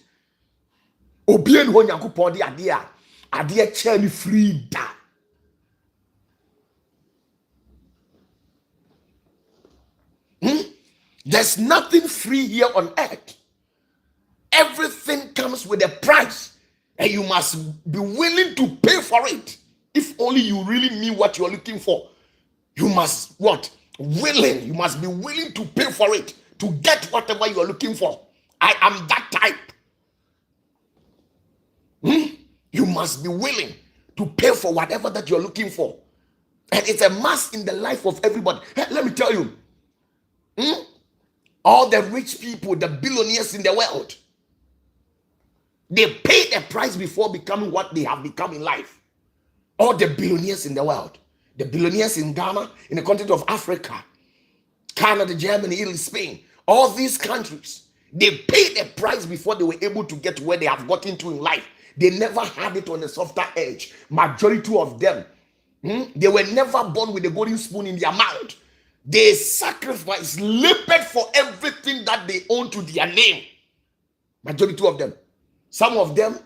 Obi and ho Yankopon de adea chen free da. There's nothing free here on earth. Everything comes with a price, and you must be willing to pay for it. If only you really mean what you're looking for. You must what? Willing. You must be willing to pay for it to get whatever you're looking for. I am that type. You must be willing to pay for whatever that you're looking for. And it's a must in the life of everybody. Hey, let me tell you. All the rich people, the billionaires in the world, they paid a price before becoming what they have become in life. All the billionaires in the world, the billionaires in Ghana, in the continent of Africa, Canada, Germany, Italy, Spain, all these countries, they paid a price before they were able to get where they have gotten to in life. They never had it on the softer edge. Majority of them, they were never born with a golden spoon in their mouth. They sacrificed, labored for everything that they own to their name. Majority of them. Some of them,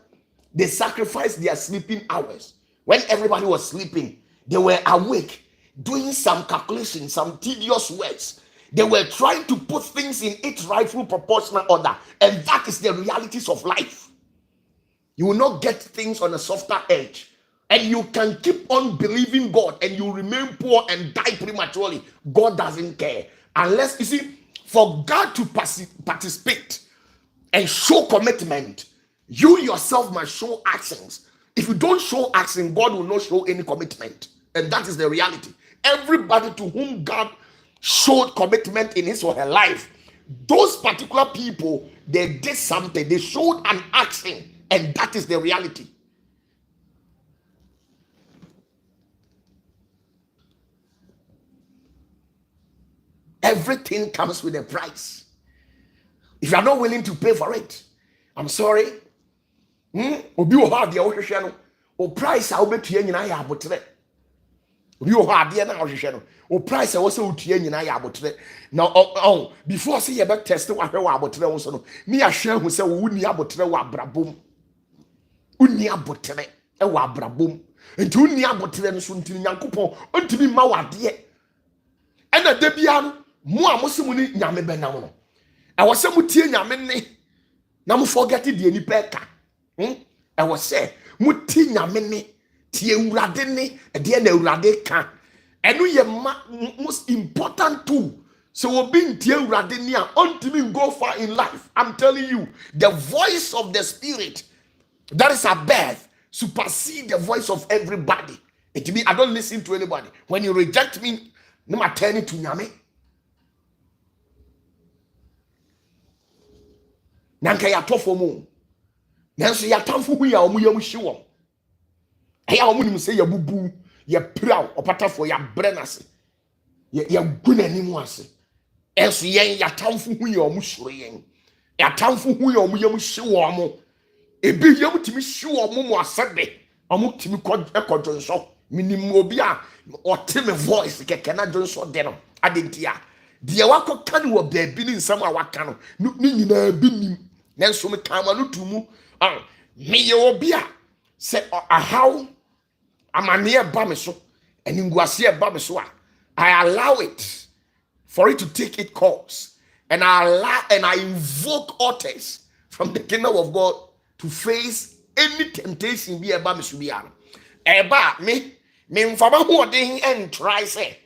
they sacrificed their sleeping hours. When everybody was sleeping, they were awake, doing some calculations, some tedious works. They were trying to put things in its rightful proportional order. And that is the realities of life. You will not get things on a softer edge. And you can keep on believing God and you remain poor and die prematurely. God doesn't care. Unless, you see, for God to participate and show commitment, you yourself must show actions. If you don't show action, God will not show any commitment. And that is the reality. Everybody to whom God showed commitment in his or her life, those particular people, they did something. They showed an action. And that is the reality. Everything comes with a price. If you are not willing to pay for it, I'm sorry. Obi wo ha de wo hwehwe no, o price a wo betua nyina ya abotre. Obi wo ha de na wo hwehwe no, o price a wo se wo tua nyina ya abotre. Now before say you be test wa hwe wa abotre wo so no, me ya hwe hu se wo ni abotre wa abrabom. Uni abotre e wa abrabom. Enti uni abotre no so ntini Nyankopon ontimi ma wade. Ena da bia no mo a mo se mu ni nyame benam no. E wo se mu tie nyame ne na mo forget the nipa ka. E wo se mu tie nyame ne tie urade ne de na urade ka. Enu ye most important too. So obi ntie urade ne a ontimi go far in life. I'm telling you, the voice of the spirit that is above supersede the voice of everybody. It be I don't listen to anybody. When you reject me, no ma turn it to nyame. Nanka ya tofo mu. Nanso ya tamfo hu ya omu yam hye wom. Eya omu nim se ya bubu, ya proud, opatafo ya brenase. Ya guna ni mu ase. Enso yen ya tamfo hu ya omu soro yen. Ya tamfo hu ya omu yam hye wom. Ebi yam timi hye wom mu asebe. Omu timi kodjonso. Minim obi a ote me voice keke na jonso de no. Adentia. De wako kan wo baabi ni nsam a waka no. Ni nyina bi nim. Nanso me kama no tumu. Me ye obi a se how amane ba me so. Eninguase ba me so a I allow it for it to take its course. And I invoke authors from the kingdom of God to face any temptation be about me should be an. Eba me mfaba ho den and try say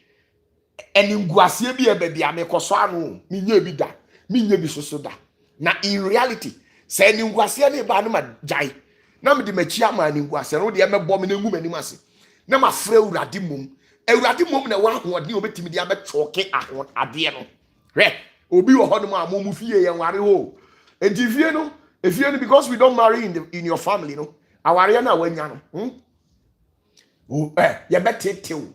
eninguase bi eba bia me koso anu me nya bi da me nya bi soso da. Na in reality say eninguase na eba no ma jai na me de machi ama eninguase no de me bom na ngum anim ase na ma fra urade mom na wa hoɔden obetimi de abɛtwoke ahon ade no hwɛ obi wɔ hɔ no ma mo fie yɛ ware ho enti fie no because we don't marry in your family no aware na wanya no you better tell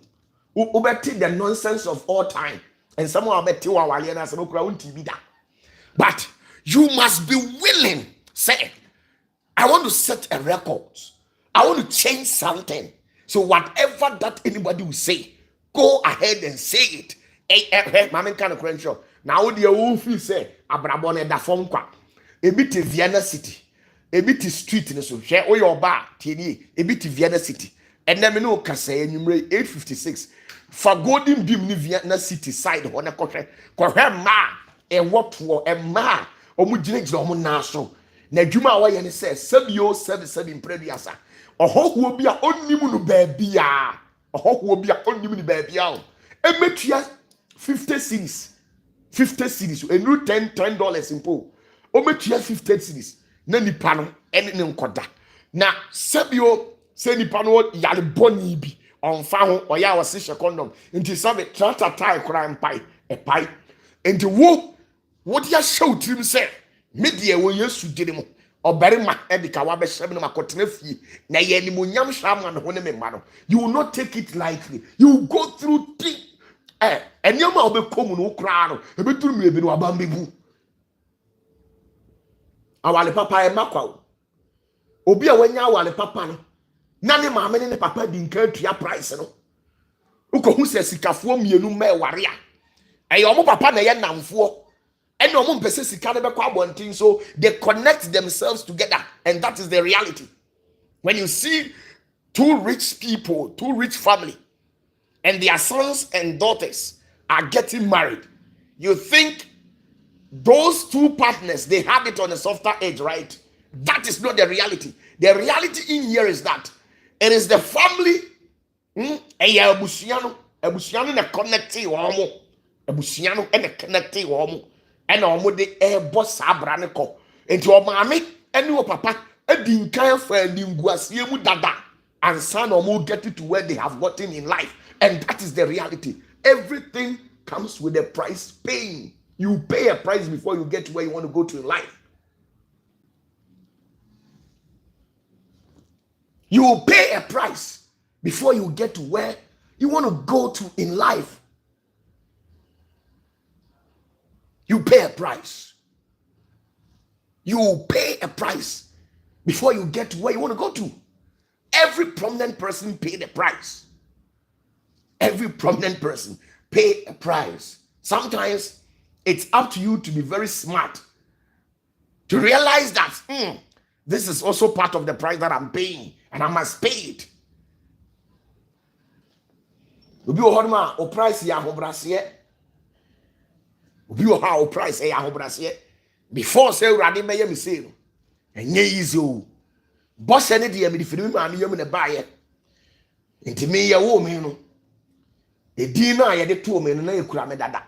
the nonsense of all time and someone better aware na some kura unti bi da but you must be willing say I want to set a record. I want to change something. So whatever that anybody will say, go ahead and say it. Hey, mama kind of crenshaw. Now the old feel say abrabone da phone kwa. A bit Vienna City. A bit street in so share your bar, TD, a bit Vienna City. And then me no can say enumerate 856 for golden beam ni Vienna City side on a country. Ma a what for a ma or mujinix no naso. Na dwuma wa ye ne say sabio 77 prediasa ohoho bi a onnim no baabia ohoho bi a onnim no baabia emetua 50 series enru $10 impo o metua 50 series na nipa no ene ne nkoda na sabio se nipa no yale boni bi onfa ho oya wose hye condom nti sabe trata tie kra mpai epai nti wo dia show trim say media wo yesu gire mo obarima edika wa be hyem no makotena fie na ye ni monyam hwama no ne memma no you will not take it lightly. You will go through deep enyama obekom no kra no ebeturu me bi no abambebu awale papa e makwa obi a wanya awale papa no na ne maame ne papa di nka tua price no ukohu se sikafo mienu ma eware a eyo mo papa na ye namfo. And no one person so they connect themselves together, and that is the reality. When you see two rich people, two rich family, and their sons and daughters are getting married, you think those two partners they have it on a softer edge, right? That is not the reality. The reality in here is that it is the family. Ebusiano na connecting womo. Ebusiano na connecting womo. And omo boss abra ne ko enti o maame ene o papa adi nkan fa ninguasie mu dada and son omo get to where they have gotten in life, and that is the reality. Everything comes with a price paying. You pay a price before you get to where you want to go to in life. You will pay a price before you get to where you want to go to in life. You pay a price. You pay a price before you get to where you want to go to. Every prominent person paid a price. Every prominent person pay a price. Sometimes it's up to you to be very smart to realize that this is also part of the price that I'm paying, and I must pay it. Obi ohorma o price ya hobrase. Obi o price ya hobrase. Before say urade meye me say no. Enye easy o. Boss ene de me difiri ma me yam na baaye. Enti me ye wo me no. Edi na ye de to me no na ekura me dada.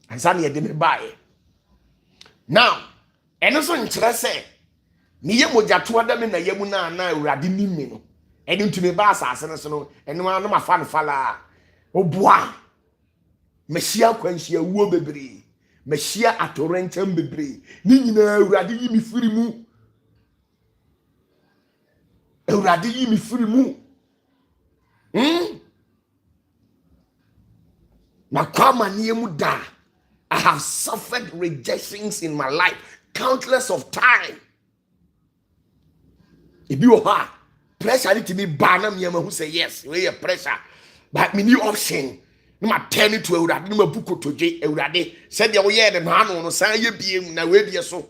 Ansa na ye de me baaye. Now, eno so nkyere say me ye mojato ada me na yam na urade ni me no. ɛde ntumi ba asase no so no ɛno ano ma fa no fala oboa mehyia kwanhyia wuo bebree mehyia atorenkyɛm bebree ni nyinaa awurade yi mi firi mu awurade yi mi firi mu na kwama niemu da I have suffered rejections in my life countless of time ebi o ha pressure need to be banner me who say yes we pressure but me new option no ma turn it to awurade no ma buko toje awurade said the way the man no san ye biem na we bie so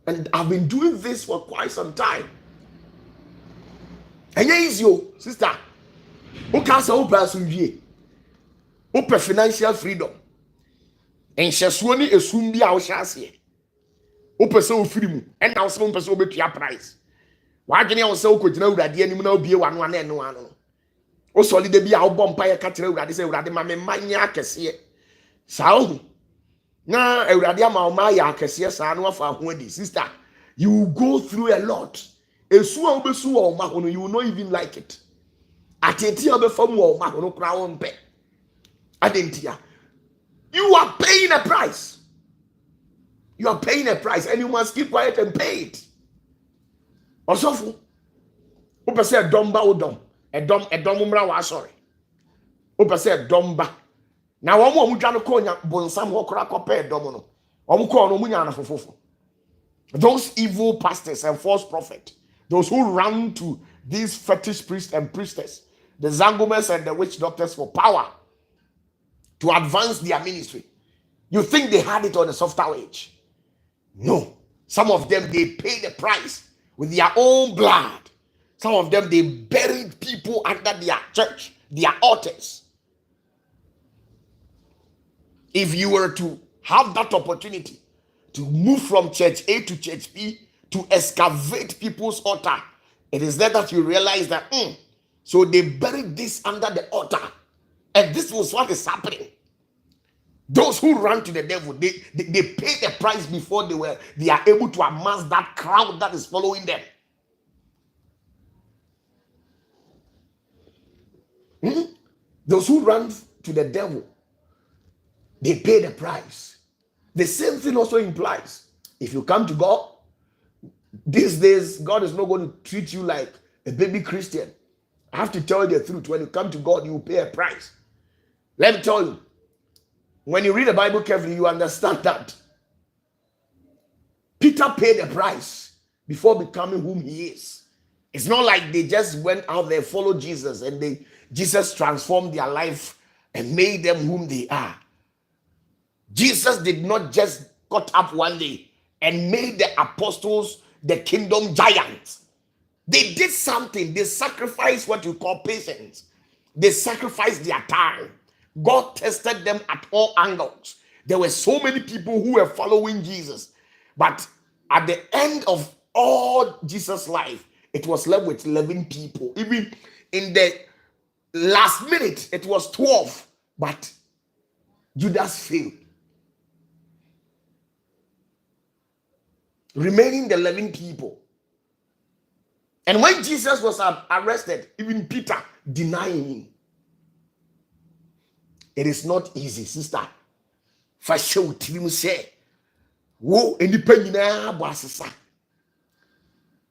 and I've been doing this for quite some time and easy o sister who can say who person wie who financial freedom and shesuo ni esum bi a wo hyase who person wo free mu and now some person wo betua price wagene wo se wo kogina awurade anim na obie wano ana eno ano o solide bi a wo bom pa ye ka kire awurade se awurade ma me manya akese sao na awurade ama o ma ya akese saa no afa ho adi sister you will go through a lot esu a obesu wo ma ho no you will not even like it atenti obefam wo ma ho no kra wo mpe adentia you are paying a price and you must keep quiet and pay it osofu o pese domba odom edom mra wa sorry o pese domba na wo mo dwa no ko nya bonsam ho kora ko pe edom no wo ko no munya na fofofo those evil pastors and false prophets those who run to these fetish priests and priestess the zangomas and the witch doctors for power to advance their ministry you think they had it on a softer wage no some of them they paid the price with their own blood. Some of them, they buried people under their church, their altars. If you were to have that opportunity to move from church A to church B to excavate people's altar, it is there that you realize that, so they buried this under the altar. And this was what is happening. Those who run to the devil, they pay the price before they are able to amass that crowd that is following them. Those who run to the devil, they pay the price. The same thing also implies if you come to God, these days, God is not going to treat you like a baby Christian. I have to tell you the truth. When you come to God, you will pay a price. Let me tell you, when you read the Bible carefully, you understand that Peter paid the price before becoming whom he is. It's not like they just went out there, followed Jesus, and Jesus transformed their life and made them whom they are. Jesus did not just got up one day and made the apostles the kingdom giants. They did something. They sacrificed what you call patience. They sacrificed their time. God tested them at all angles. There were so many people who were following Jesus. But at the end of all Jesus' life, it was left with 11 people. Even in the last minute, it was 12. But Judas failed. Remaining the 11 people. And when Jesus was arrested, even Peter denying him. It is not easy, sister. Fashion TV say, "Wo enipa nyina bo asesa.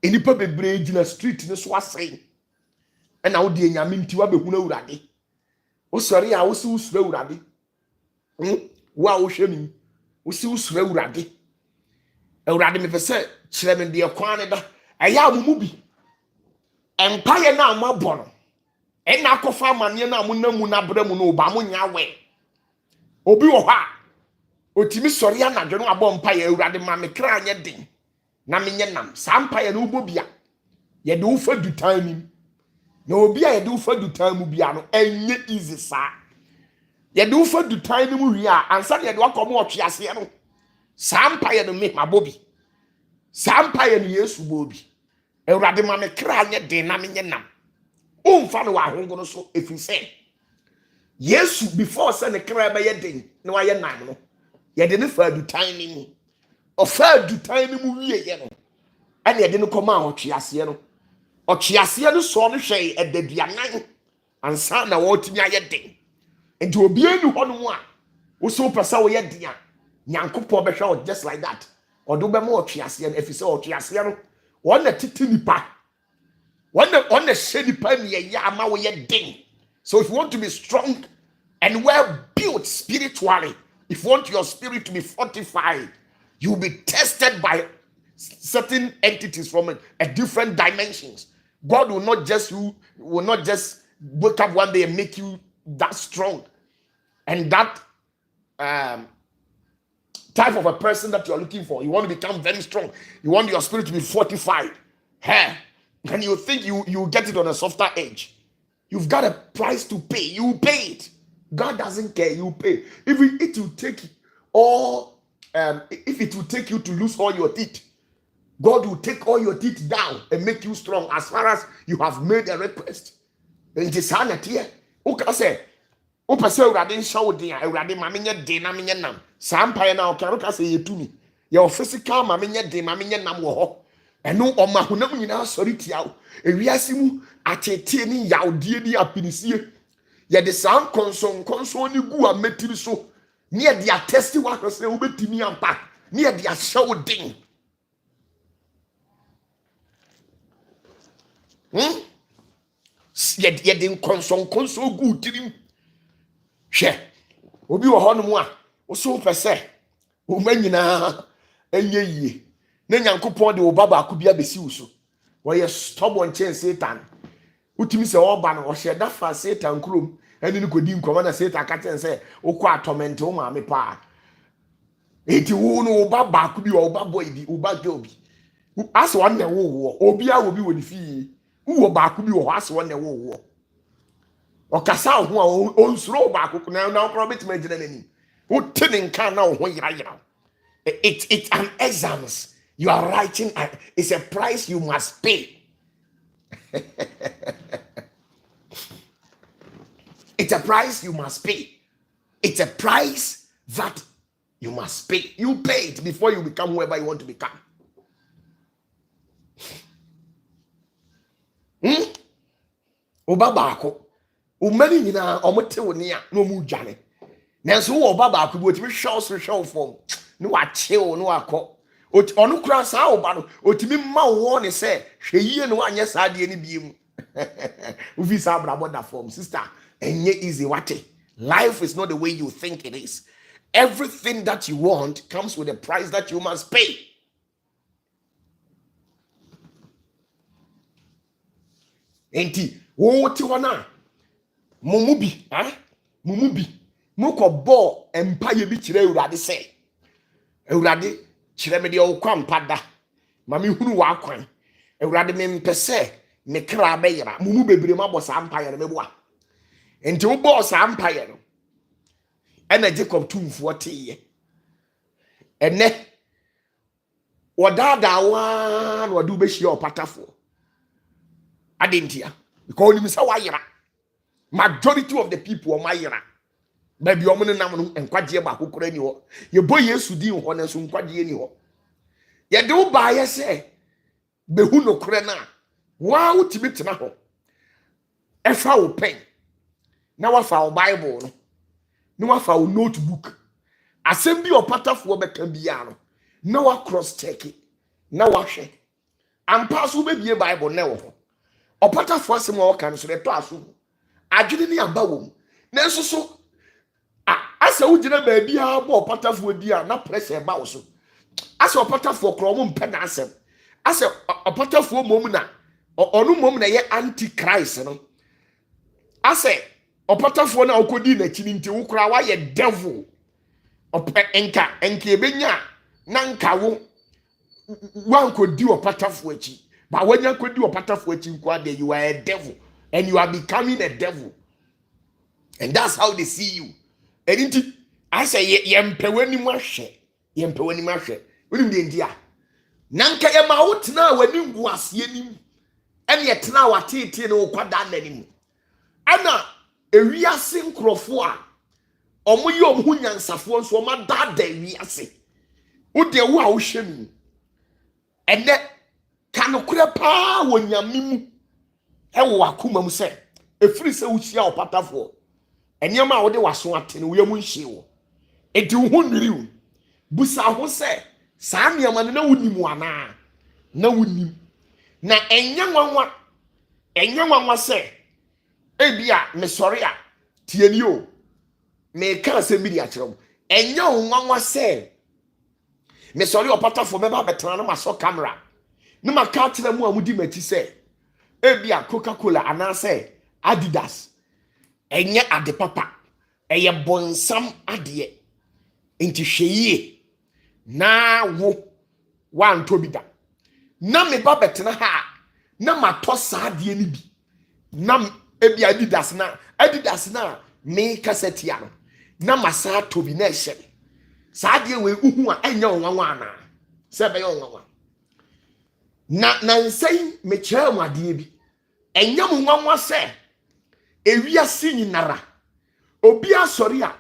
Enipa bebre gina street ne so asɛn. Ɛna wo de nyame nti wa behu na urade. Wo sɔre a wo si usura urade. Wo a wo hwɛ mi, wo si usura urade. Urade me pese kyerɛ me de kwan ne da. Ɛya amumu bi. Empire na amabɔ no. Ena kofa amane na amunamu na brɛ mu no ba mo nya we. Obi wo ha. Otimi sɔre anadwo no abɔ mpa ya urade ma me kra anya den. Na menye nam. Sa mpa ya no ubobia. Ye de wo fa dutan nim. Na obi a ye de wo fa dutan mu bia no enye easy sa. Ye de wo fa dutan nim wi a ansa ye de wakɔ mo ɔtwe ase no. Sa mpa ya no me mabobi. Sa mpa ya no Yesu bobi. Urade ma me kra anya den na menye nam. Umfa no wa hongo no so efiri se Yesu before say ne kra ba ye den na wa ye nam no ye de ne fa dutan ni mu o fa dutan ni mu wie ye no ane ye de ne koma ahotwe ase no ɔtweaseɛ no so no hwɛ ɛdaduanan ansa na wɔtumi ayɛ den nti obiara ni hɔ no mu a woso pɛsɛ woyɛ den a nyankopɔn bɛhwɛ wo just like that ɔdo bɛma ɔtweaseɛ no ɛfisɛ ɔtweaseɛ no wɔn na tete nipa wɔn na hyɛ nipa ne yɛ ama woyɛ den. So if you want to be strong and well built spiritually, if you want your spirit to be fortified, you will be tested by certain entities from a different dimensions. God will not just wake up one day and make you that strong and that type of a person that you are looking for. You want to become very strong. You want your spirit to be fortified. And you think you get it on a softer edge. You've got a price to pay. You pay it. God doesn't care. You pay. If it will take you to lose all your teeth, God will take all your teeth down and make you strong as far as you have made a request. And it is hard here. Okay, say, say, "Urade show dia, urade maminya de na minya nam." Sampaya na okaruka say yetumi. Your physical maminya de maminya nam wo ho. Eno omahunam nyina sori tiawo. Ewiase mu achetie ni yawdie ni apinisie. Ye de san konson ni gu ametiri so. Ni ye de attesti wa kose obetimi ampa. Ni ye de ahyew den. Ye de konson gu tirim. Hwe. Obi wo hono mu a, wo so pese. Wo manyina enye yie. Na nyankopon de wo baba akubia besi wo so. Wo ye stubborn chen Satan. Utimi se oba no hye da fa Satan krom. Eni ni kodi nkoma na Satan ka chen se wo kwa torment wo ma me pa. Eti wo no wo baba akubi wo baba idi wo baba obi. As one na wo obi a wo bi wo ni fi. Wo ba akubi wo as one na wo. Okasa ho a onsuro ba akuku na okro betima gina nani. Wo tene nkan na wo ho yira. It's an exams. You are writing, it's a price you must pay. It's a price you must pay. It's a price that you must pay. You pay it before you become whoever you want to become. Obabako. Umani nyina omote woni a no mu dwane. Nanso wo obabako bo timi show form. No wa chill no akọ. Onu kura saa oba no otimi ma wo ne se hweyie no anye saa de ni biem. Uvi sa brabo da form sister enye easy wate. Life is not the way you think it is. Everything that you want comes with a price that you must pay. Enti wo ti wana mumubi muko bo empire bi kire Awurade se Awurade kire me de o kwampada ma me hunu wa kwan Awurade me mpese me kra be yira mumu bebre ma bo sa empire no meboa enti wo bo sa empire no ena Jacob tumfo teye ene wodada wa no do be hia opatafo adentia because you say wa yira majority of the people o ma yira baby omo nam no enkwaje ba kokora ni ho ye boy Yesu din ho na so nkwaje ni ho ye de wo ba ye se behu no kore na wa utimi tena ho efa wo pen na wa fa wo Bible no na wa fa wo notebook asem bi opatafo be kan bia no na wa cross check na wa hwe ampa so be bie Bible na wo ho opatafo asem wo kan so de to aso adwene ni aba wo na nso so asa ugina baabi a bo opatafo di a na pressure ba wo so asa opatafo kro mo mpe na asem asa opatafo mom na onu mom na ye antichrist no asa opatafo na okodi na chini nti wo kra wa ye devil enka ebenya na nka wo wan kodi opatafo achi ba wanya kodi opatafo achi nkwa de you are a devil and you are becoming a devil, and that's how they see you. And I say yempeweni mahwe unim de ndia nanka ye ma wotena wani nguasie nim ene ye tena watete ne kwada nanim ana ewiase nkrofo a omoye omhu nyansafo nso ma dada ewiase wode wo a wo hwemi ene kanokure pa wonyame mu ɛwɔ akoma mu sɛ efiri sɛ wuhyia opatafoɔ ɛnneɛma a wode waso ate no wiyam nhye wo edi wo ho nwiri wo busa ho sɛ saa nneɛma no na wonim ana na wonim na ɛnyɛ nwanwa sɛ ebia mesɔre a tieni o me ka sɛ bi di akyerɛ mo ɛnyɛ nwanwa sɛ mesɔre opatafoɔ mɛba bɛtena no masɔ camera ne maka kyerɛ mu a mudi machi sɛ ebia Coca-Cola anaasɛ Adidas enye ade papa eye bonsam ade enti hweyie na wo wanto bi da na me ba betena ha na mato saa ade ni bi na ebi Adidas na me kaseti ano na masa to bi na ehye saa ade we uhu a enya onwanwa ana se be onwanwa na nsei me kire mu ade bi enya mu nwanwa se ewiase nyinara obi asori a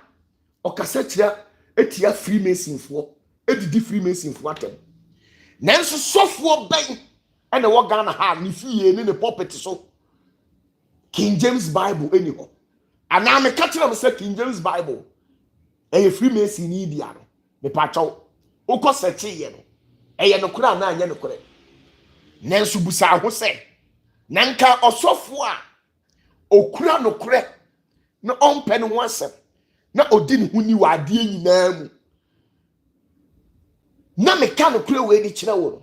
okasa kira etia freemasonfo edidi freemasonfo atem nanso sofo ben ene wo Ghana ha ni fie ne pulpit so King James Bible eniho ana me ka kira me say King James Bible freemason ni dia no me pacho ukoseche ye no no kura na anya no kure nanso busa ho se nanka osofo a okura no kure na ompe no wasem na odi ne huni wa ade nyinaa mu na me ka no kure we di kire wo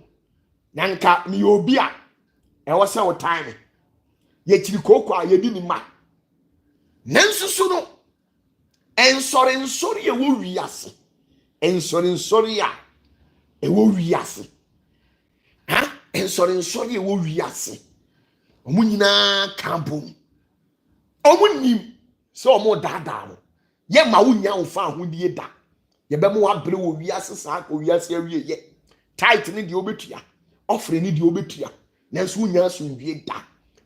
nanka me obi a wo se wo time ye kiri koko a ye di ni ma nanso so no ensori e wo wiase ensori a e wo wiase ha ensori e wo wiase omu nyina kampom omunim so omo dada no ye ma wunya wo ahudie da ye be mo wabre wo wiase saa ko wiase awie ye tight ni de obetua offering ni de obetua nanso wunya asundie da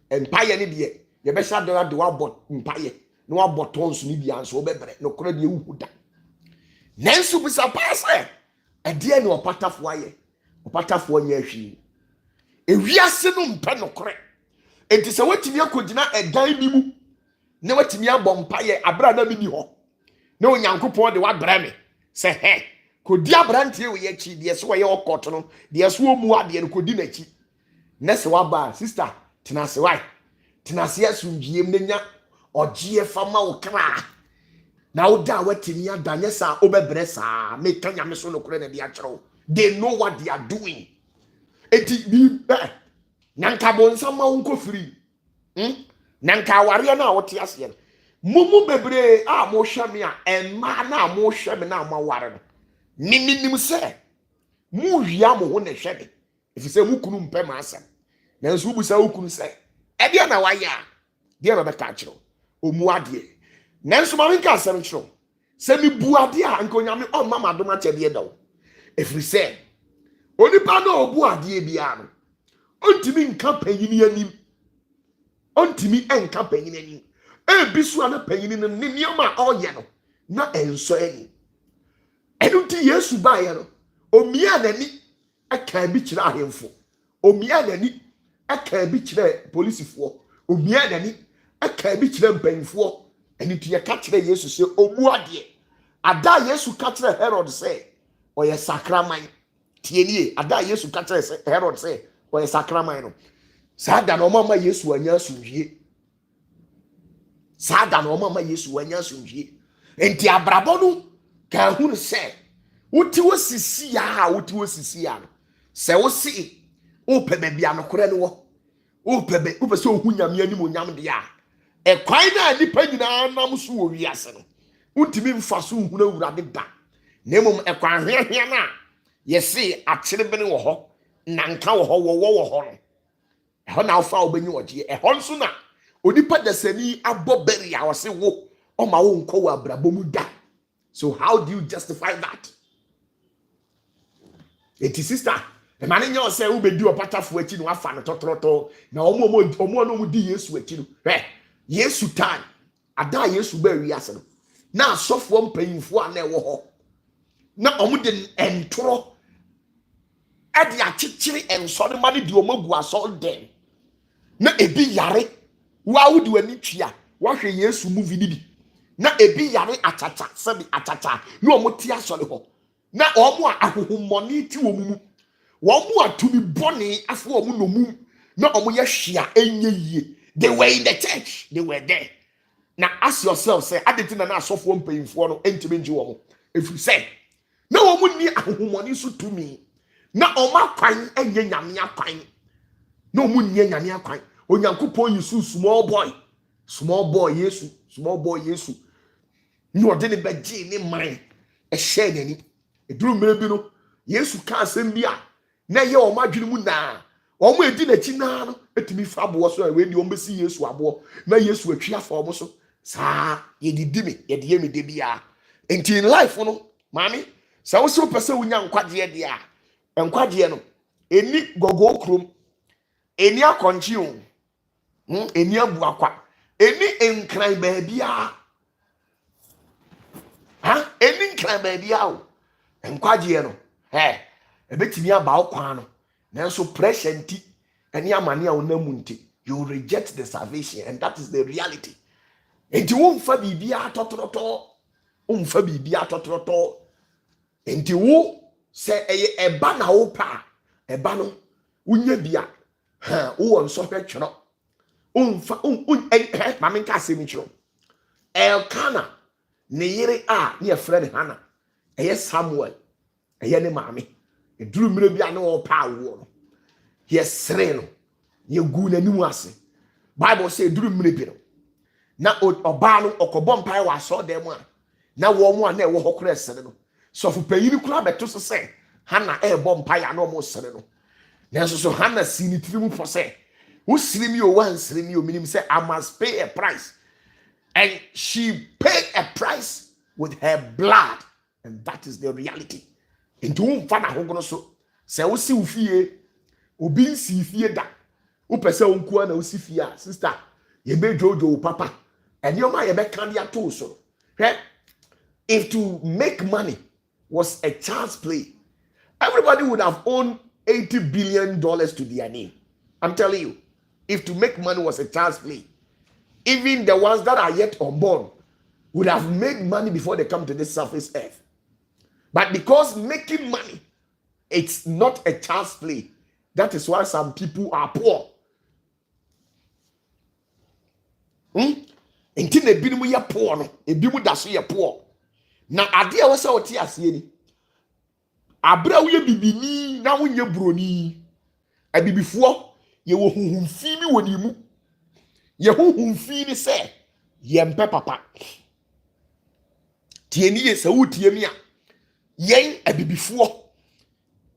empaye ni de ye be sha de wabot mpaye no wabot onso ni bia nso obebre no kora de ewu da nanso bisa paase ade ni opatafo aye opatafo nya hwi ewiase no mpe no kore enti se watimi akogina edan bi mu ne watimi abompaye abra na bi ni ho ne onyankopon de wabrɛ me se he kodi abrante we ye chi de so ye okoto no de so omu ade no kodi na chi ne se waba sister tenase wai tenase asundiem ne nya ogie fama wo kra na wo da watimi adanye sa obebre sa me tanya me so no kure na de akyerɛw they know what they are doing eti bi nanka bonsama wonko free nanka ware na wote ase mumu bebre a mo hwame a emma na mo hwame na ma ware no nim se mu hwia mo ho na hwebe efise mu kunu mpe ma asem nanso bu sa ukunu se e dia na waya dia na beka kiro omu ade nanso ma nka asem kiro se mi bu ade a nka onyame o mama doma chede dawo efise onipa na obu ade bia no ontimi nka panyini anim ontimi enka panyini anim ebisu ana panyini no ne nioma oye no na enso ani enunti Yesu baye no omia nani aka bi kire ahemfo omia nani aka bi kire polisifo omia nani aka bi kire mpanyinfo enunti ye ka kire Yesu se omu ade ada Yesu ka kire Herod se oye sakraman tienie ada Yesu ka kire Herod se oye sakraman no sada no mama Yesu anya asumdie sada no mama Yesu anya asumdie enti abrabo no ka hunu se wuti wosisi ya no se wosi opebe bia no kore no wo opebe so ohunyame anim onyam de ya ekwan na nipa nyina nam so wo wiase no untimi mfa so hunu awurade da nemom ekwan hwehwe na yesi akyere bene wo ho nanka wo ho wo no eho na ofa obenyi oje eho nso na onipa dasani abo beri a wose wo o ma wo nko wa brabo mu da. So how do you justify that? Eti sister the man in your say who be do opatafo achi no afa no totroto na omo no mu di Yesu achi no Yesu time ada Yesu ba wiase no na asofo mpanyimfo a na ewo ho na omo de entoro ade achichiri ensode ma de omo gu asol den na ebi yare wa wo de wani twia wa hwe Yesu movie ni bi na ebi yare achacha sabi achacha na omo ti asole ho na omo ahohommoni ti wo mu omo atumi boni afo omo no mu na omo ye hwea enye yie. They were in the church, they were there. Now ask yourself, say, I didn't know so for paying for no intimate woman. If you say, no woman near money so to me. Now on my pine and yamia pine. No moon yamia pine. When you coupon you so small boy, yes, small boy, yes. You are didn't be Jane in mine. A shed any. A drew maybe no. Yes, you can't send me. Now you're my dream now. Omo edi na chi na no etimi fa bo so we di omo si Yesu abo na Yesu atwa fa omo so sa ye didi me ye de me de bia enti in life no mami sa wo so pese wunya nkwaje de a nkwaje no eni gogo krom eni akonchi o eni abu akwa eni nkran ba bia ha eni nkran ba bia o nkwaje no ebetimi aba okwan no nanso pressure nti eni amane a wonamu nti you reject the salvation, and that is the reality. Enti wonfa bibia totroto wonfa bibia totroto enti wo se eba na wo pa eba no wonya bia wo nso hwetwero wonfa mame nka asemi kyero Elkana ne yere a ne friend Hannah Samuel ne mame eduru mire bia ne wo pa wo no yesre no ye gu n'animu ase. Bible say eduru mire bi no na oba no okobo mpai wa so dem a na wo mo a na ewo hokora esere no so fu payini kura beto so say Hannah ebo mpai a na mo sere no na so Hannah si ni tiri mu for say who siri mi o wan siri mi o minim say I must pay a price, and she paid a price with her blood, and that is the reality. Into mfa na hogono so say wo si ufie obi nsi fie da wo pese wonku na wo si fie a sister ye be jojo papa and your ma ye be kan dia to so. If to make money was a child's play, everybody would have owned $80 billion to their name. I'm telling you, if to make money was a child's play, even the ones that are yet unborn would have made money before they come to this surface earth. But because making money, it's not a child's play, that is why some people are poor. Until they be more poor, no, a bimu da so ye poor. Na ade a wo se oti ase ni. Abra wo ye bibini na wo nye broni. Abibifo ye wo huhumfi mi woni mu. Ye huhumfi ni se ye mpe papa. Tie ni ye se wo tie mi a. Yen abibifo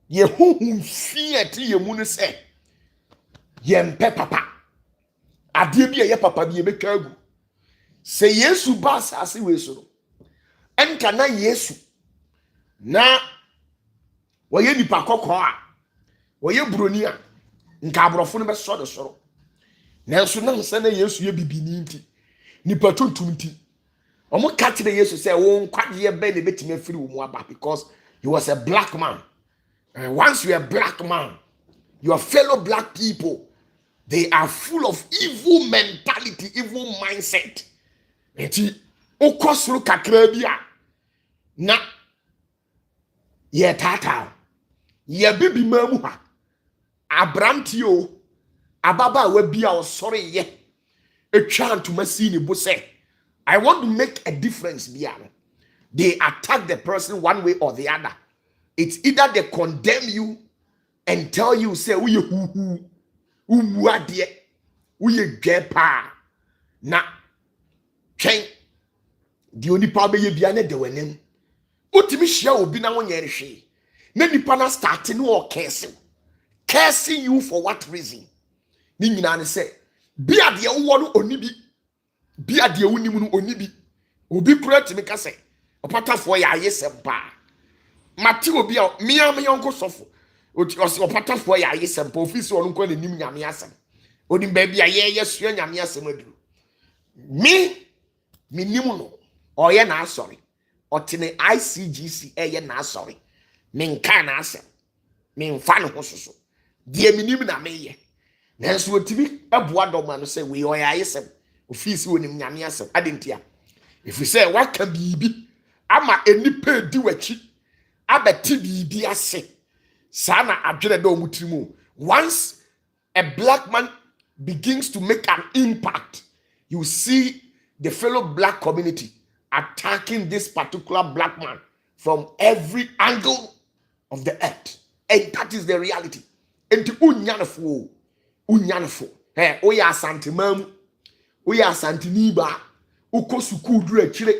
ye huhumfi ati ye mu ni se ye mpe papa. Ade bi ye papa bi ye betwa agu. Se Yesu ba asase we so no. Enka na Yesu na woye nipa kokko a woye broni a nka abrofo no be so de soro nanso na nsa na Yesu ye bibini nti nipa tuntum nti omo ka kire Yesu say wo nkwaje be na betime afiri wo mu aba because he was a black man, and once you are a black man, your fellow black people, they are full of evil mentality, evil mindset. Enti okosuru kakra bi a na ye tata ye bibi mamu ha abranti o ababa wa bia osore ye etwa ntoma si ni bo say I want to make a difference bia. They attack the person one way or the other. It's either they condemn you and tell you say we hu ade we gepa na twen di onipa be ye bia na de wanem utimi hia obi na wonye rehwe na nipa na start no o cursing you for what reason? Ni nyina ne say bia de wo no onibi bia de wonim no onibi obi kura timi ka say opatafo ya ayesem pa mate obi a mia me yonko sofo opatafo ya ayesem pa ofisi onu kwa nim nyame asem onim ba bia ye sua nyame asem aduru me nim no oye na asori otine ICGC eye na asori me nka na asem me mfa no ho soso de minim na meye nanso otimi aboa doma no say we oyayesem ofisi wonim nyame asem adentia if you say waka bibi ama enipa edi wachi abeti bibi ase sana adwene do mutirimu. Once a black man begins to make an impact, you see the fellow black community attacking this particular black man from every angle of the earth. And that is the reality. And to unyanfo, oya santimam, oya santiniba, uko suku du akire,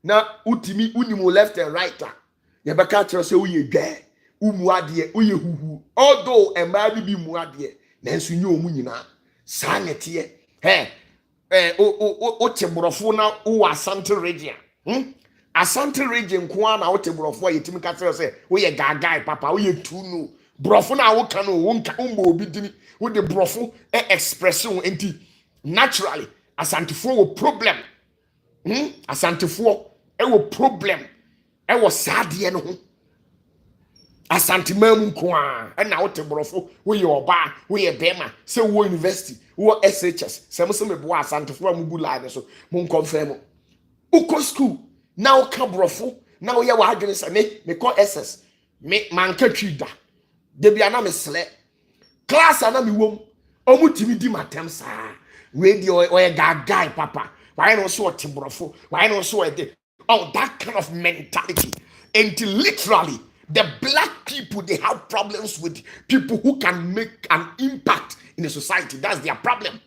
na utimi unimu left and right. Yabaka tell say uye gay, umuadie, uye huhu. Although a man be muadie, nansu nyo mu nyina. Sanete o tebrofo na o asante region asante region kwa na o tebrofo yetimi ka tell say wo ye gagai papa wo ye tunu brofo na wo ka no wo nka mbo obi dini wo de brofo expression enti naturally asantefo wo problem asantefo wo problem wo saade no ho asantimam nkoa na wo tebrofo wo ye oba wo ye bema se wo university wo SHS se mo se me bo asantefo amugu line so mo confirm uko school na wo ka brofo na wo ye wa adwene se me call SS me manka twida de bia na me sele class ana me wom omutimi di matem sa we di o ye guy papa why no so tebrofo why no so de oh that kind of mentality until literally the black people, they have problems with people who can make an impact in the society. That's their problem.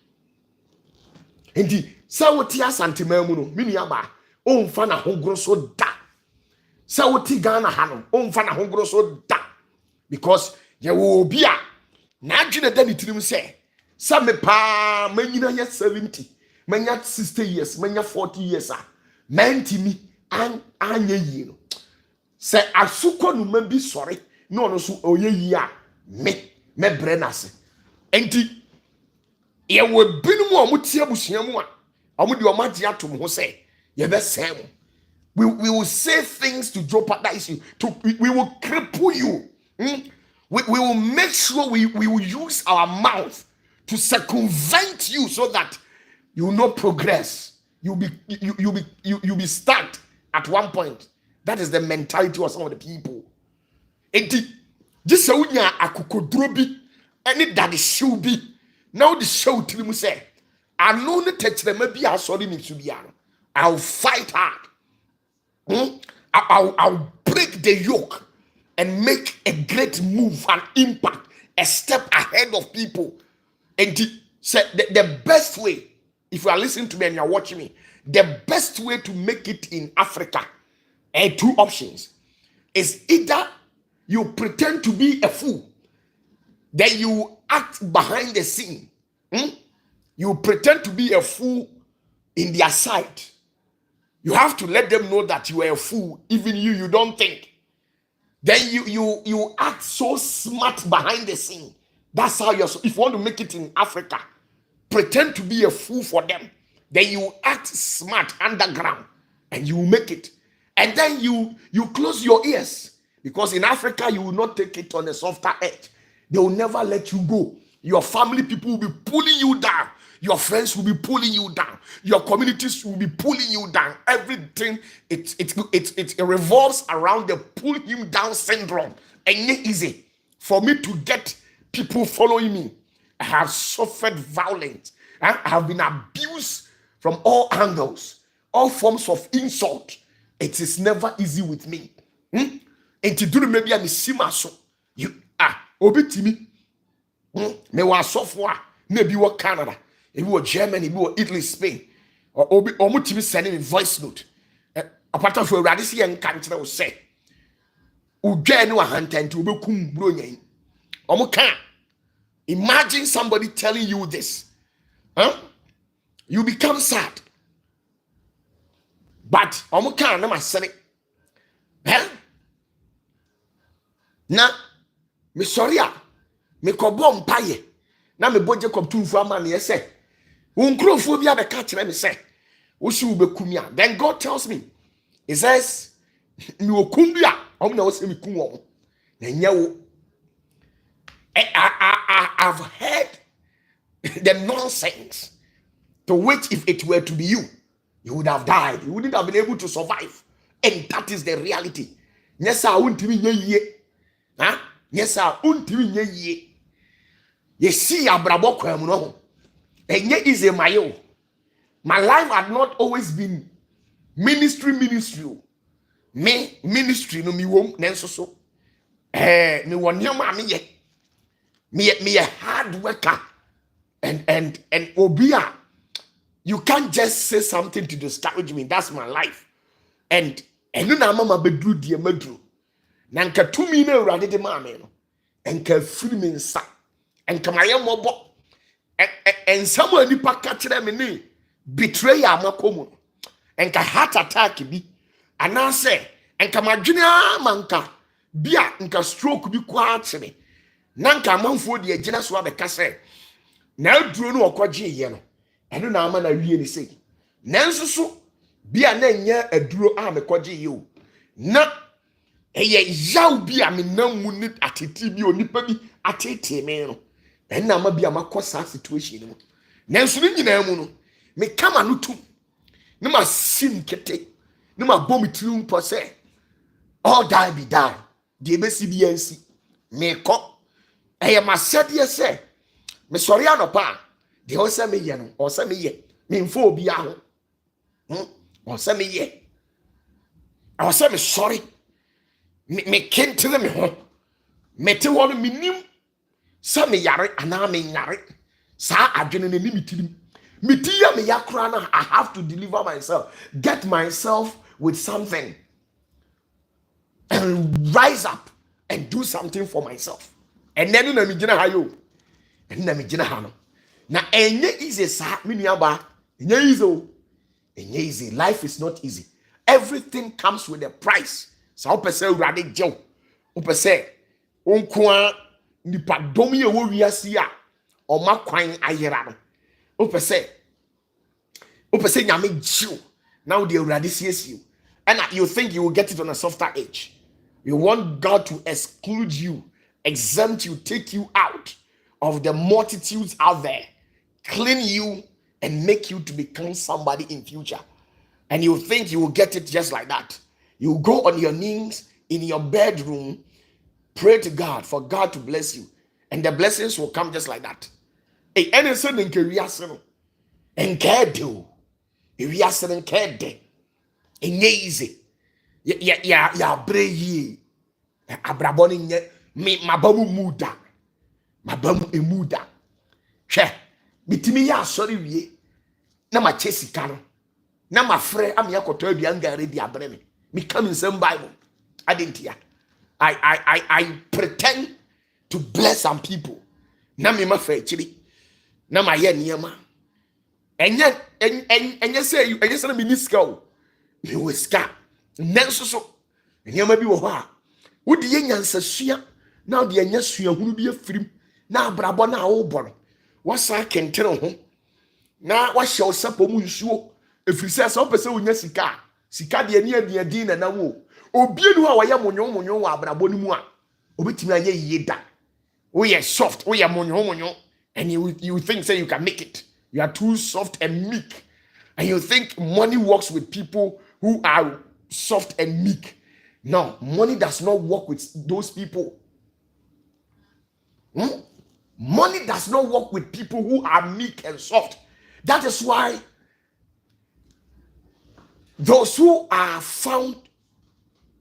And the Sawotia Santimamuno, Miniaba, Fana Hongroso da. Sawoti Gana Hano, Fana Hongroso da. Because you will be a Najina Denny say, Some pa, many 70, many 60 years, many 40 years, man to me, and you. Say asuko no ma bi sori no no so oyeyi a me brenase enti ye wo binu mo omutie abusua mu a omu de omagye atom ho say ye be sem we will say things to jeopardize you we will cripple you we will make sure we will use our mouth to circumvent you so that you will not progress you'll be stuck at one point. That is the mentality of some of the people. Enti, just so unya akukodro bi, any daddy show bi. Now the show to me say, I know the text them maybe I saw them in Subiano. I'll fight hard. I'll break the yoke and make a great move, an impact, a step ahead of people. And the best way, if you are listening to me and you are watching me, the best way to make it in Africa. And two options is either you pretend to be a fool, then you act behind the scene. You pretend to be a fool in their sight. You have to let them know that you are a fool, even you don't think. Then you act so smart behind the scene. That's how you're. If you want to make it in Africa, pretend to be a fool for them. Then you act smart underground, and you will make it. And then you close your ears, because in Africa you will not take it on a softer edge. They will never let you go. Your family people will be pulling you down. Your friends will be pulling you down. Your communities will be pulling you down. Everything it revolves around the pull him down syndrome. And it's easy for me to get people following me. I have suffered violence. I have been abused from all angles, all forms of insult. It is never easy with me. And to do maybe a misima so you obitimi. Me was software, maybe what Canada, if you were Germany, if you were Italy, Spain, or mutimi sending me voice note. Apart from radisi and country will say, Ujenu a hunter to Bukum Brunye. Omuka. Imagine somebody telling you this. You become sad. But omuka na masere. Na me sorry a me kobo mpaye na me boje koptumfu ama na yese unkrofo bia be ka kire me se wo si wo bekum a. Then God tells me, he says me okum bia om na wo se me kum wo na nya wo. I've heard the nonsense to which if it were to be you, you would have died. You wouldn't have been able to survive. And that is the reality. Yes, I won't be ye. Huh? Yes, I won't be ye. You see, Abrabo Kwamuno. And yet is a mayo. My life had not always been ministry. Me ministry no me wom nenso so. Me won your mommy me a hard worker. And Obia, you can't just say something to discourage me. That's my life. And na mama bedru die madru. Na nka tumi na urade de ma me no. Enka firi me nsa. Enka maye mobo. And someone nipa ka kire me ni betrayal makomu. Enka heart attack bi. Anase enka madwene amanka bia nka stroke bi kwa akire. Na nka amanfo de agina so abeka se na aduro no okwaje ye no. Eno na ama na wie ni sei. Nanso so bia na nya aduro a mekwaje ye o. Na eye yaw bia me namu ni atete bi onipa bi atete me no. En na ma bia makosa situation no. Nanso ni nyina mu no me kama no tu. Na ma sim kete. Na ma bom tirum po se all die be die. De be si bia nsi. Me ko eye ma sede se me sori anopa de o se me ye no o se me ye me mfo obi aho o se me ye o se me sorry me kentere me ho me te wo me nim se me yare ana me nyare sa adwene ne nimitirim me ti ya me yakra na I have to deliver myself, get myself with something and rise up and do something for myself. And then na me gina ha yo and na me gina ha no na enye easy sa me nuaba enye easy o enye easy. Life is not easy. Everything comes with a price. Sa o pese urade jew o pese onko a nipa dom ye wo wiase a o makwan ayera no o pese nyame jew now the urade siesie and you think you will get it on a softer edge. You want God to exclude you, exempt you, take you out of the multitudes out there, clean you and make you to become somebody in future. And you think you will get it just like that. You go on your knees in your bedroom, pray to God for God to bless you, and the blessings will come just like that. Hey, anything in Korea, and kedo, if you are saying kede, easy, ya brave, abraboni nye me mabamu muda. Mabamu emuda. She bitimi ya sorry wie. Na ma chesi kano. Na ma frɛ am yakoto aduan gare di abre me. Me come in some Bible. I didn't hear. I pretend to bless some people. Na me ma frɛ chiri. Na ma ye niema. Enye say you enye say na me ni ska o. Me we ska. Nanso so. Niema bi wo ho a. Wo de nyansasua na de anya suahunu bi afirim. Na abrabo na wo boro wasa kentere ho na wa hye osapo mu nsuo efrise se opese wonya sika de ani adin na wo obienu a waye monyo wa abrabo ni mu a obetimi anya yeda we are soft we are monyo and you think say you can make it. You are too soft and meek, and you think money works with people who are soft and meek. No, money does not work with those people. Money does not work with people who are meek and soft. That is why those who are found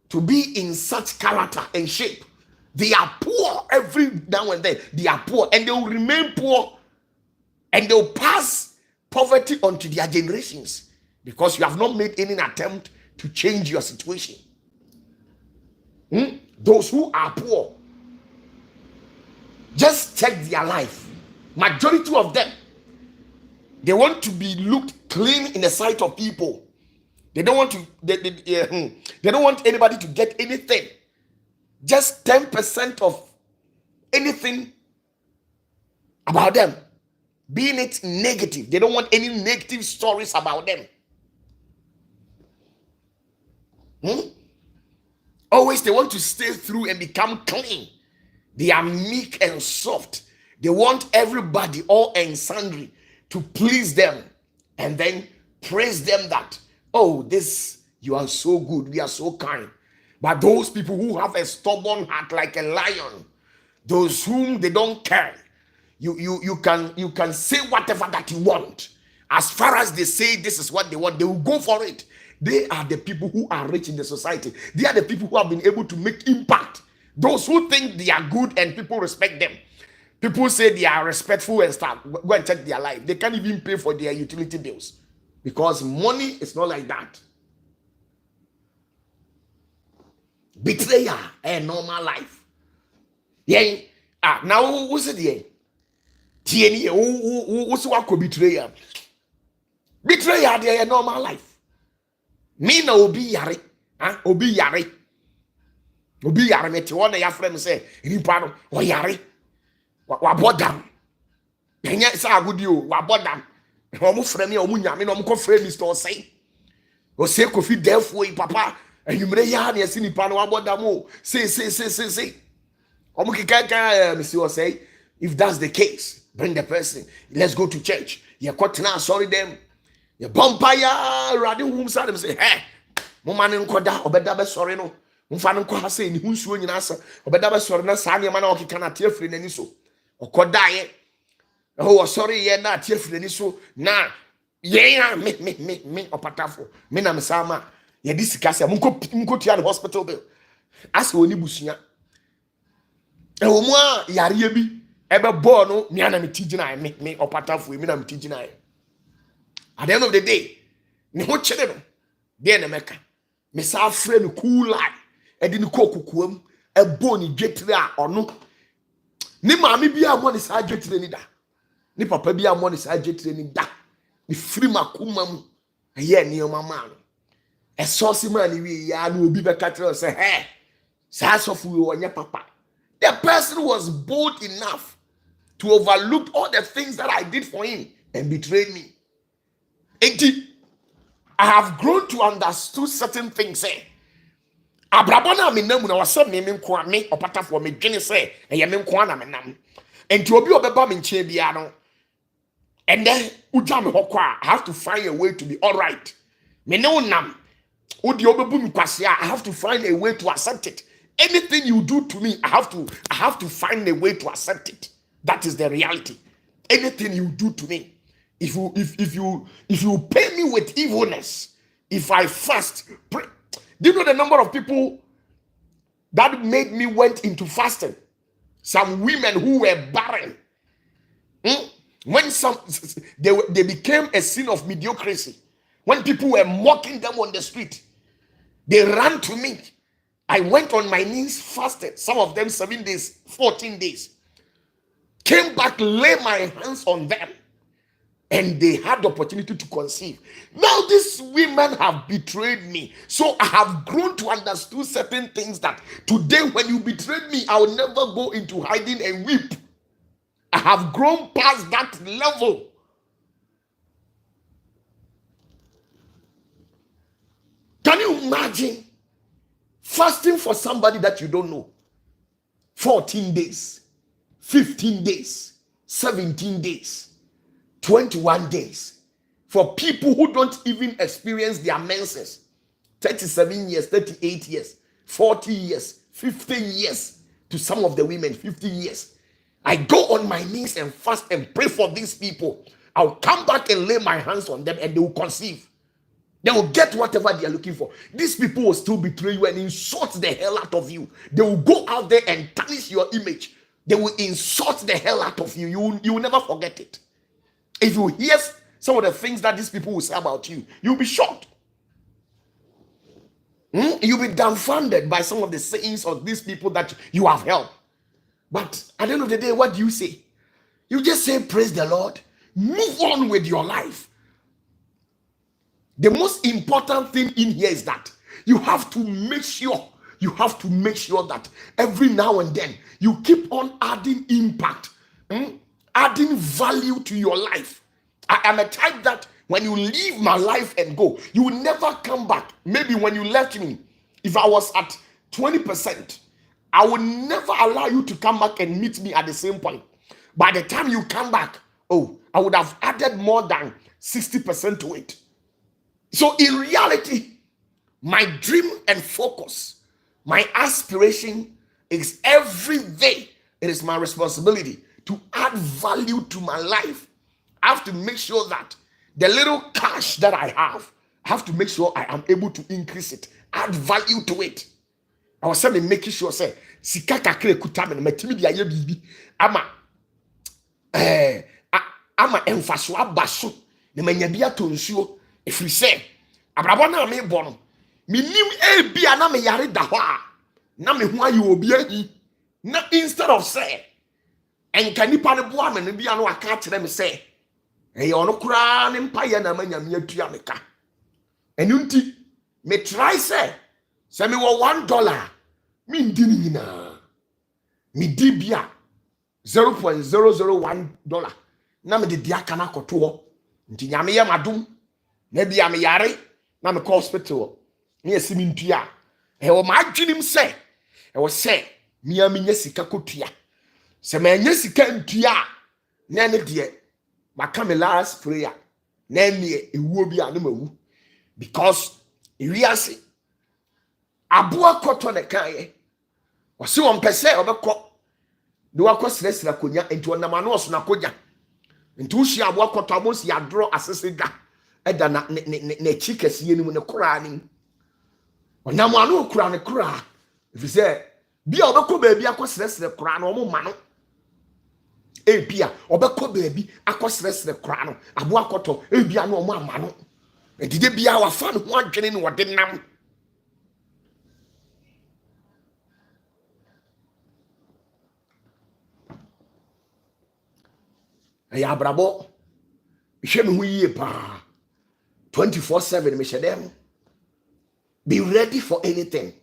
to be in such character and shape, they are poor every now and then. They are poor and they will remain poor and they will pass poverty onto their generations because you have not made any attempt to change your situation. Those who are poor, just check their life. Majority of them, they want to be looked clean in the sight of people. They don't want to. They don't want anybody to get anything. Just 10% of anything about them, being it negative. They don't want any negative stories about them. Always they want to stay through and become clean. They are meek and soft. They want everybody, all and sundry, to please them and then praise them that, oh, this, you are so good, we are so kind. But those people who have a stubborn heart like a lion, those whom they don't care, you can say whatever that you want. As far as they say this is what they want, they will go for it. They are the people who are rich in the society. They are the people who have been able to make impact. Those who think they are good and people respect them. People say they are respectful and stuff. Go and check their life. They can't even pay for their utility bills because money is not like that. Betrayal, a normal life. Yeah. Now who's it here? TNE, who's what could betrayal? Betrayal, they a normal life. Me na obi yare, obi yare. Obi yare me ti wona ya frem say, nipa no o yare. Wa bodam. Enya sa agudi o, wa bodam. O mu frem ya o mu nyame no mu ko frem Mr. Say. O say Kofi defo yi papa, enumre ya na yesi nipa no wa bodam o. Say. O mu kika Mr. Say, if that's the case, bring the person. Let's go to church. You got now sorry them. You bumpire radio home side them say, hey, mama nkoda obeda be sorry no. Mfa nko ha say ni hunsuo nyina asa. Obeda be sorry na sa ne ma na okika na tie firi nani so. Okoda ye. Oh sorry ye na tie firi nani so. Na ye me opatafo. Me na mesama. Ye di sika se mko tia the hospital bill. Asa oni busua. E wo mu a yare ye bi ebe bo no me na me tigina me opatafo me na me tigina. At the end of the day, ni ho chere no de na meka me sa afre no cool life e di ni kokukuam e bo ni dwetire a ono ni maami bia mo ni sa dwetire ni da ni papa bia mo ni sa dwetire ni da ni free makuma mu ye ni o mama no e so si man ni wi ya na obi be katre say hey sa sofu we onye papa. The person was bold enough to overlook all the things that I did for him and betrayed me. I have grown to understand certain things. Abrabona me namu na wase me nko me opatafo me dwene say eye me nko na me nam. Enti obi obeba me nche bia no. And then uja me hokwa, I have to find a way to be all right. Me no nam. Odi obebu mi kwase I have to find a way to accept it. Anything you do to me, I have to find a way to accept it. That is the reality. Anything you do to me, if you pay me with evilness, if I fast, pray. Do you know the number of people that made me went into fasting? Some women who were barren. When they became a sin of mediocrity. When people were mocking them on the street, they ran to me. I went on my knees, fasted. Some of them 7 days, 14 days. Came back, lay my hands on them. And they had the opportunity to conceive. Now these women have betrayed me. So I have grown to understand certain things that today when you betrayed me, I will never go into hiding and weep. I have grown past that level. Can you imagine fasting for somebody that you don't know? 14 days, 15 days, 17 days. 21 days for people who don't even experience their menses. 37 years, 38 years, 40 years, 50 years. To some of the women, 50 years. I go on my knees and fast and pray for these people. I'll come back and lay my hands on them and they will conceive. They will get whatever they are looking for. These people will still betray you and insult the hell out of you. They will go out there and tarnish your image. They will insult the hell out of you. You will never forget it. If you hear some of the things that these people will say about you, you'll be shocked. You'll be dumbfounded by some of the sayings of these people that you have helped. But at the end of the day, what do you say? You just say, praise the Lord. Move on with your life. The most important thing in here is that you have to make sure that every now and then you keep on adding impact. Adding value to your life. I am a type that when you leave my life and go, you will never come back. Maybe when you left me, if I was at 20%, I will never allow you to come back and meet me at the same point. By the time you come back, oh, I would have added more than 60% to it. So in reality, my dream and focus, my aspiration is every day, it is my responsibility to add value to my life. I have to make sure that the little cash that I have to make sure I am able to increase it, add value to it. I was saying, making sure, say, sika kakre kutame, matimi di aye bibi, ama emfaso abaso, ne manyabia tonsuo, if we say, abrabo na me bono, minim bia na me yare da ho a, na me ho aye obi ahi, na instead of say, enka nipa ne boa me no bia no aka kire me say, ono kura ne mpaye na manyame atua me ka. Enu nti me try say me wo $1 me ndi ni nyina me di bia $0.001 na me de dia kana koto ho nti nyame ye madum na bia me yare na me call hospital me asimi ntua wo ma adwenim say wo say me anya sika kotua se me anya sika ntua na ne de maka me last prayer na ne ewuo bia na mawu because iriase aboa koto ne kae o se won pese obekọ de wakọ sresra konya enti onam ano oso na konya enti ushi aboa koto amosi adro asesega eda na chikesiye ni mu ne kura ni onam ano kura ne kura if say bia obekọ ba bia akọ sresra kura na omo ma no ebia obekọ ba bi akọ sresra kura no aboa koto ebia na omo ama no edide bia wa fa no ho adwene ni wode nam ya abrabo hwe me hu yie pa 24/7 me shedem be ready for anything.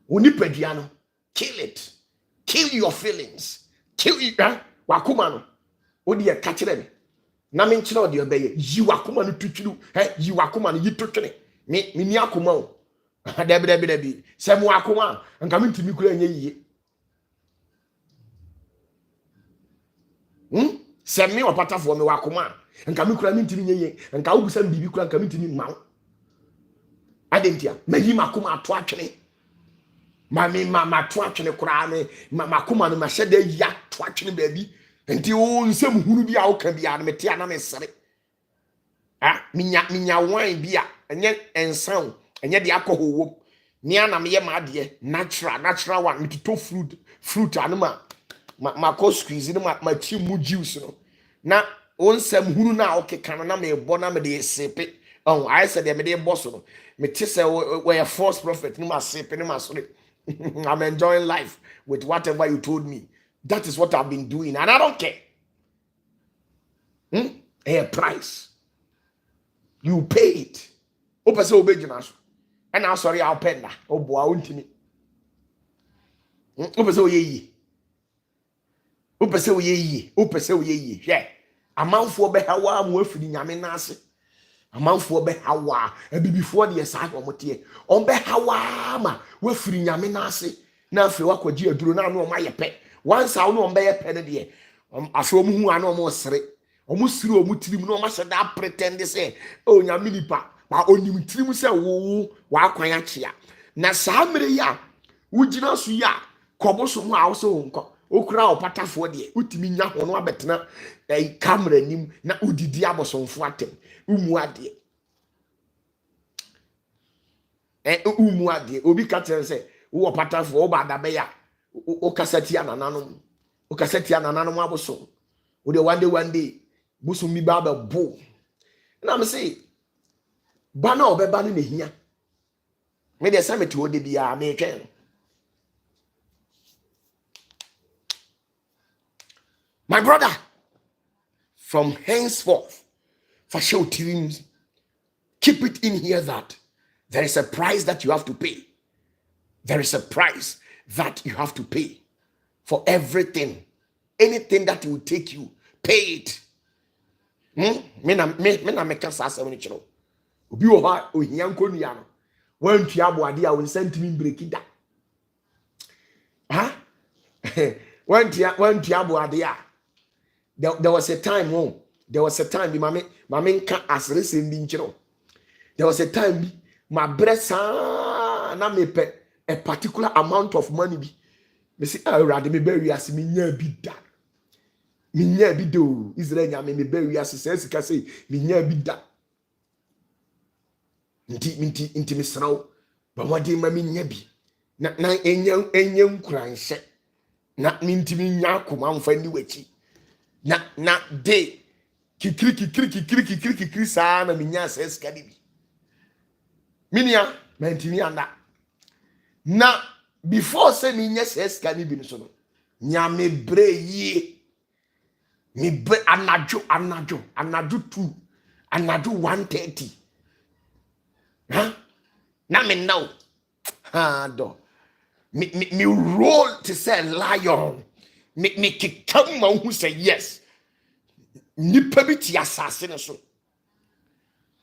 Uni pediano kill it, kill your feelings, kill it. Wakuma no odi e ka kire me na me nkire odi obeye yi wakuma no tuturu yi wakuma no yitotwene me ni akuma o debi se mu akuma nka me ntimi kura nya yiye se me opatafoɔ me wakoma nka me kura me ntimi nya yiye nka wo busa bibi kura nka me ntimi ma adentia mayi makoma ato atwene ma to atwene kura me makoma no ma hyeda ya to atwene baabi enti o nsem hunu bi a wo ka bia na mete ana me sere minya wine bia enye ensan enye de akɔhɔwom ni ana me ye ma de natural one mituto fruit anuma ma ko squeeze no ma chi mu juice no na onsam hunu na okeka na me bo na me de sepe I said me de boss no me te say we a false prophet no ma sepe no ma so I'm enjoying life with whatever you told me. That is what I've been doing and I don't care. A price you pay it. Opa say obejina so and I'm sorry I'll pay na oboa untimi opa say oyeyi opa say oyeyi hwe amanfo be hawa mo afiri nyame na ase amanfo be hawa abibifo de sa ko mote on be hawa ma wafiri nyame na ase na afiri wakwaji aduro na no ma yepe once awo no be yepe ne de afro mu hu ana mo sere omu siri omu tirim no ma sheda pretend say o nyame nipa ba onim tirim say wo wa kwan akya na saa mere ya wugina so ya koboso mu a wo so nko okura opatafoɔ de utimi nya ho no abetena camera nim na udidi abosonfo atem umu ade umu ade obi ka tell say wo opatafoɔ wo ba da be ya o kasati anananom aboso wo de one day busu mi ba bo na me say ba na obeba no nehia me de say me to ode bia me twen. My brother, from henceforth, for show teams, keep it in here that there is a price that you have to pay. There is a price that you have to pay for everything. Anything that will take you, pay it. Me na meka sa asem ni chiro. Obi wo ha ohia nkonu ya no. Wan tua boade a won sentimi break da. Wan tua boade a There was a time, there was a time, my can't as receiving. There was a time, my breast, na me pe a particular amount of money. Me say, I rather me bury as me nya bi da. Me nya bi do. Israel nya me bury as says ka say me nya bi da. Inti me sraw. Ba wade ma me nya bi. Na enya nkranhye. Na minti me nya akoma mfa ni wachi. Na de kikiri saa na me nya says ka bi. Minia mentimi anda. Na before say me nya says ka bi so no. Nya me bre yi. Me bre anadwo 2, anadwo 1:30. Huh? Na me now. Ha do. Me roll to say lion. Me kikam ma who say yes. Nipa bi ti asase ne so.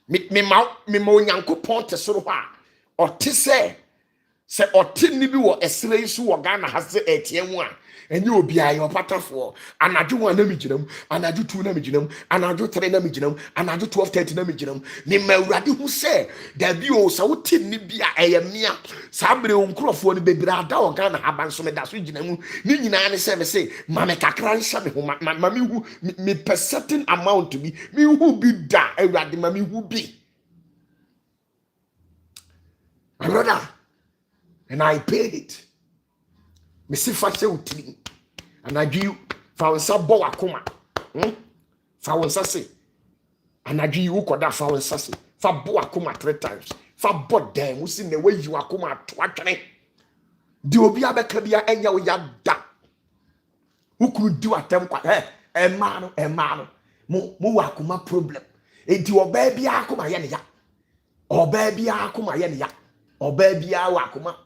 Me ma Onyankopon te so ha. O te say ɔte ni bi wɔ ɛsrɛ yi so wɔ Ghana ha sɛ ɛteɛ mu a ɛnyɛ obi a yɛ ɔpatafoɔ anadwo 1 na me gyinam anadwo 2 na me gyinam anadwo 3 na me gyinam anadwo 12:30 na me gyinam me ma Awurade hu sɛ dabi o sɛ wote ni bi a ɛyɛ mea saa bere o nkurɔfoɔ no bebree ada wɔ Ghana ha ban so me da so gyinam ni nyinaa ne sɛ me sɛ ma me kakra nhyɛ me ho ma me hu me per certain amount bi me hu bi da Awurade ma me hu bi brother. And I paid it. Me si fa se utini. And I do fa bo akoma. Fa wonsa se. And I do ukoda fa wonsa se. Fa bo akoma 3 times. Fa bo dem wo si ne we yi akoma to atwene. Di obi abeka bia enya wo ya da. Ukuru di watem kwa. Ema no. Mo akoma problem. Enti oba bia akoma ye ne ya. Oba bia akoma ye ne ya. Oba bia wa akoma.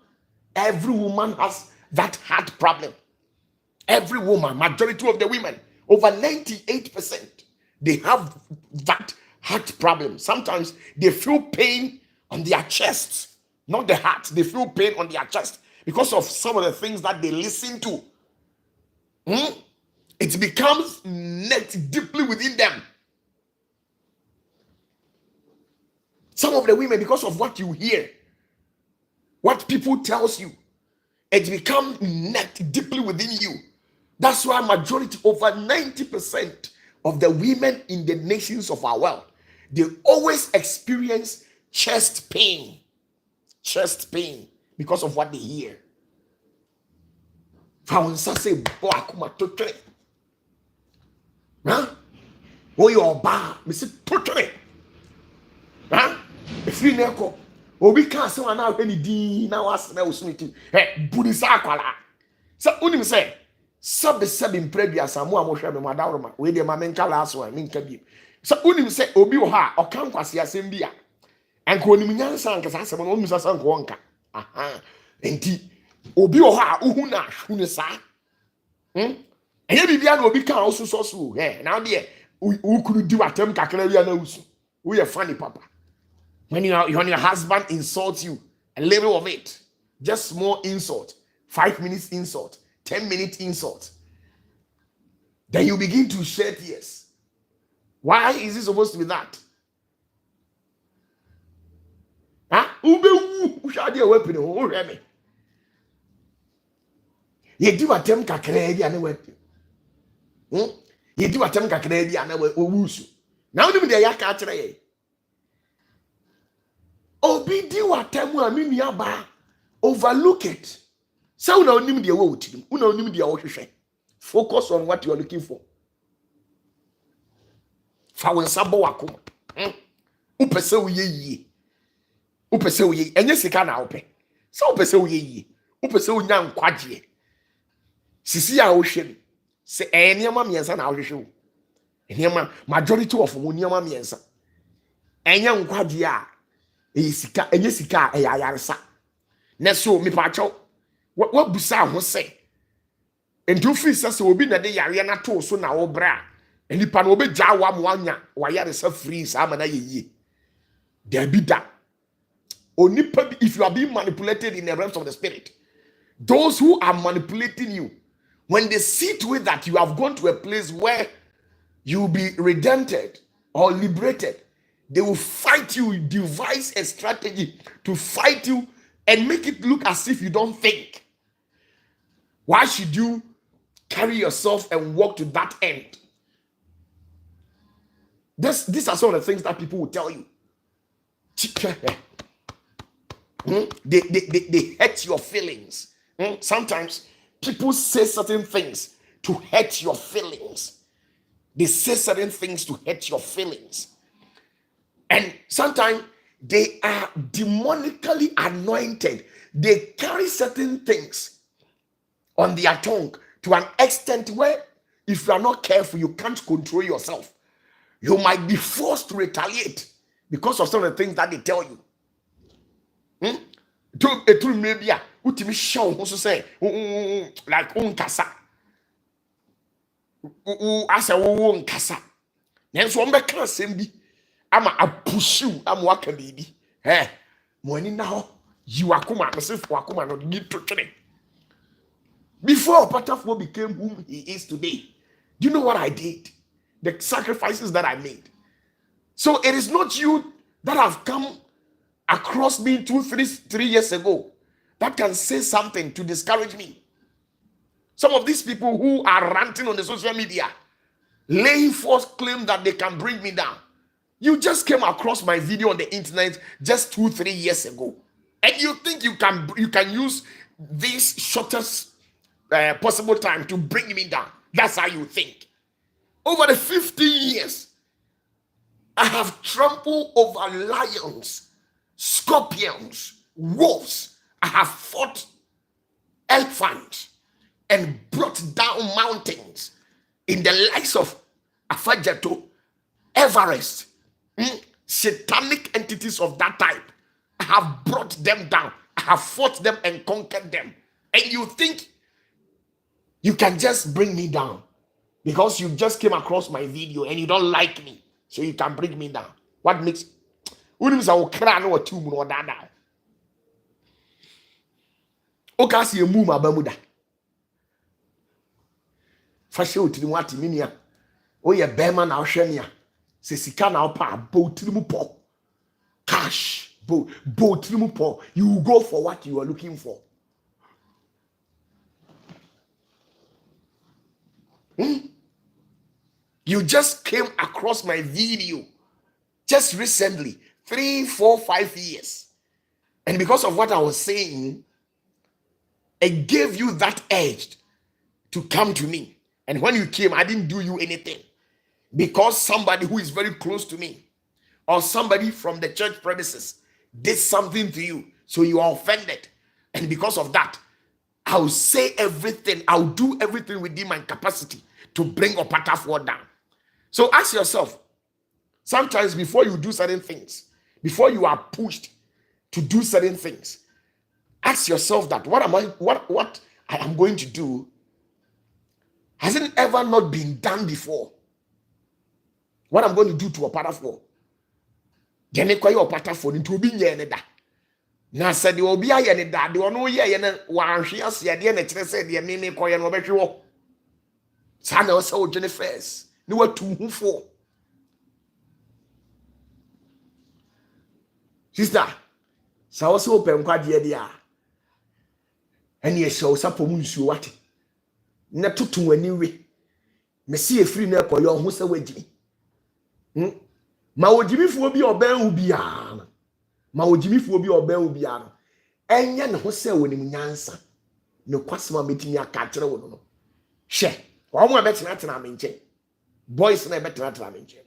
Every woman has that heart problem. Every woman, majority of the women, over 98%, they have that heart problem. Sometimes they feel pain on their chests, not the heart. They feel pain on their chest because of some of the things that they listen to. It becomes net deeply within them. Some of the women, because of what you hear, what people tells you, it becomes net deeply within you. That's why majority, over 90% of the women in the nations of our world, they always experience chest pain because of what they hear. Huh? Oh, you're bad. Huh? If you never obi ka se wana ahwe ni din na wasena osuniti budisa akwala so unim se sabe mpredua samu amohwe me madawroma we de ma menka laso a menka bi so unim se obi wo ha oka nkwase asem bi a enko onim nyansa nkasa asem no onim sasa nko onka aha enti obi wo ha uhu na hunu sa eye bibia na obi ka osuso so na de ukuru di watem kakra wi na usu we funny papa. When your husband insults you, a little of it, just small insult, 5 minutes insult, 10 minutes insult, then you begin to shed tears. Why is it supposed to be that? Huh? Ube shadi a weapon, oh remy. Ye do attempt kakredi and weapon. Ye do attempt kakredi and a wusu. Now do the yakatre. Obi di watemu amini aba overlook it. So una onim de wo utirim. Una onim de wo hwehwe. Focus on what you are looking for. Fa wonsa bo wakoma. Upese wo yeye. Upese wo yeye. Enye sika na ope. So upese wo yeye. Upese wo nya nkwaje. Sisi a wo hwem. Se eniema miensa na wo hwehwe wo. Eniema majority of mo eniema miensa. Enya nkwaje a sika enye sika ayaresa na so me pacho what busa ho se enti ofi se obi na de yare na to so na wo bra enipa na obegya wa mo anya wa yaresa free sa ma na yeye there be that onipa if you are being manipulated in the realms of the spirit, those who are manipulating you, when they see to it that you have gone to a place where you will be redented or liberated. They will fight you, devise a strategy to fight you and make it look as if you don't think. Why should you carry yourself and walk to that end? These are some of the things that people will tell you. They hurt your feelings. Sometimes people say certain things to hurt your feelings. They say certain things to hurt your feelings. And sometimes they are demonically anointed. They carry certain things on their tongue to an extent where if you are not careful, you can't control yourself. You might be forced to retaliate because of some of the things that they tell you. To maybe utimi show also say like unkasa. Asa unkasa. Nanso on be kan asem bi ama apushu ama waka bibi. Mo ani na ho you akoma no se fo akoma no ni to twene. Before OPATAFUOR became whom he is today, do you know what I did? The sacrifices that I made. So it is not you that have come across me 3 years ago that can say something to discourage me. Some of these people who are ranting on the social media, laying false claim that they can bring me down. You just came across my video on the internet just 2-3 years ago, and you think you can use this shortest possible time to bring me down. That's how you think. Over the 15 years, I have trampled over lions, scorpions, wolves. I have fought elephants and brought down mountains in the likes of Afajato, Everest, satanic entities of that type. I have brought them down. I have fought them and conquered them. And you think you can just bring me down because you just came across my video and you don't like me, so you can bring me down. What makes Okasi emu mabamuda. Fashe otiri wati minia. Oye bema na ohwenia. Se sika na opa bo tirimu po. Cash bo tirimu po. You go for what you are looking for. You just came across my video just recently, 3, 4, 5 years. And because of what I was saying, it gave you that edge to come to me. And when you came, I didn't do you anything. Because somebody who is very close to me or somebody from the church premises did something to you, so you are offended. And because of that, I'll say everything, I'll do everything within my capacity to bring OPATAFUOR down. So ask yourself, sometimes before you do certain things, before you are pushed to do certain things, ask yourself that what I am going to do, has it ever not been done before? What I'm going to do to OPATAFUOR. Then OPATAFUOR into being yeneda. Na said you will be a yeneda, the one ye na wanshi as ye na chire said ye me koye no betwe. Sana also Jennifer's. No what to for. Sister, so also open kwa dia. And ye show sapo mu nsuo wate. Na tutu aniwe. Me see free na koyo ho se wagimi. Ma wagimi fu obi oban hu bia. Ma wagimi fu obi oban hu bia no. Enye ne ho se wonim nyansa. No kwasema metimi aka kire wo no. Hwe. Wa mo betena tena menche. Boys na betena tena menche.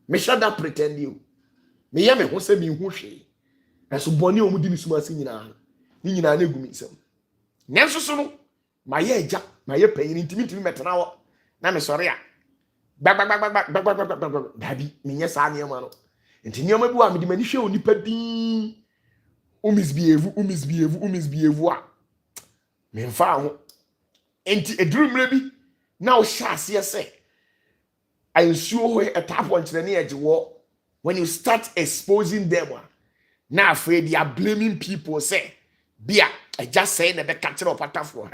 Me shall that pretend you. Me ye me ho se mi hu hwe. Eso boni omudi ni suma se nyina. Ni nyina na egumi nsam. Nanso so no ma ye eja, ma ye panyin ntimi metena wo. Na me sori a. Baby, me nye sa niam no. Enti niam bi wa me di mani hwe onipa din. Umisbehave a. Me mfa ho. Enti eduru mre bi na o sha ase se. Ansuo ho etapo nkyere ne eje wo. When you start exposing them, now afraid they are blaming people say, Bia, I just say na be catch OPATAFUOR.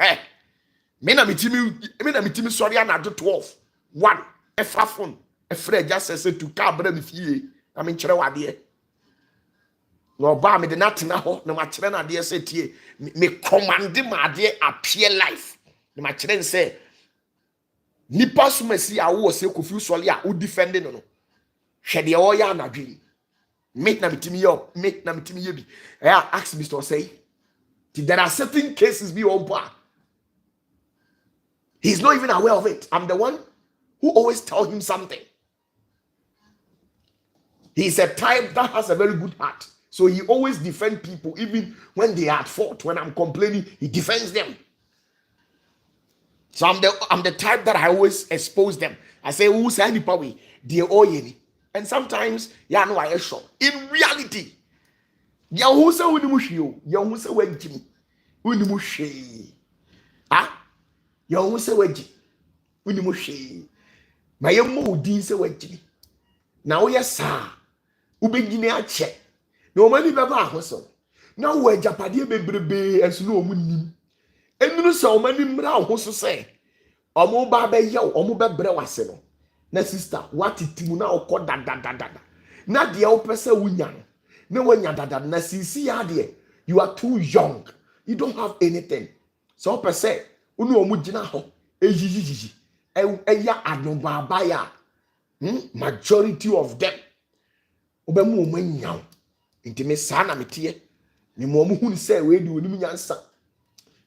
Me na mitimi sorry na do 12. 1 efa phone A friend just says to cabra me fie. I mean, Cherawadi. No, bar me the not now, no matter than idea say to me command my dear appear life. No matter than say, Nipa sumesi a wo se kofi sole a wo defending no. Hwe de o ya na dwi. Make na mitimi yo, make na mitimi ye bi. Ask Mr. Say. There are certain cases be on par. He's not even aware of it. I'm the one who always tell him something. He's a type that has a very good heart. So he always defend people even when they are at fault. When I'm complaining, he defends them. So I'm the type that I always expose them. I say, who's any power? Dear Oyeni. And sometimes, yeah, no, I show. In reality, Yahusa Unimushio, Yahusa Wenjim, Unimushi. Ah, Yahusa Wenji, Unimushi. My young Dinsa Wenji. Now, yes, sir. Ubegine check. No money baba hoso. Now we Japadi bebrebe and slow munim. And no so many mra hoso say. Omo ba be yaw, omo be bre wase no. Na sister, what it mu na okọ da. Na de o pese wunya no. Na wanya da na sisi ya de. You are too young. You don't have anything. So pese unu omo gina ho. Ejijiji. Eya adobaba ya. Majority of them. Obemu omanyaw. Intime sana metie. Ni mo hu ni say we di onim nyansa.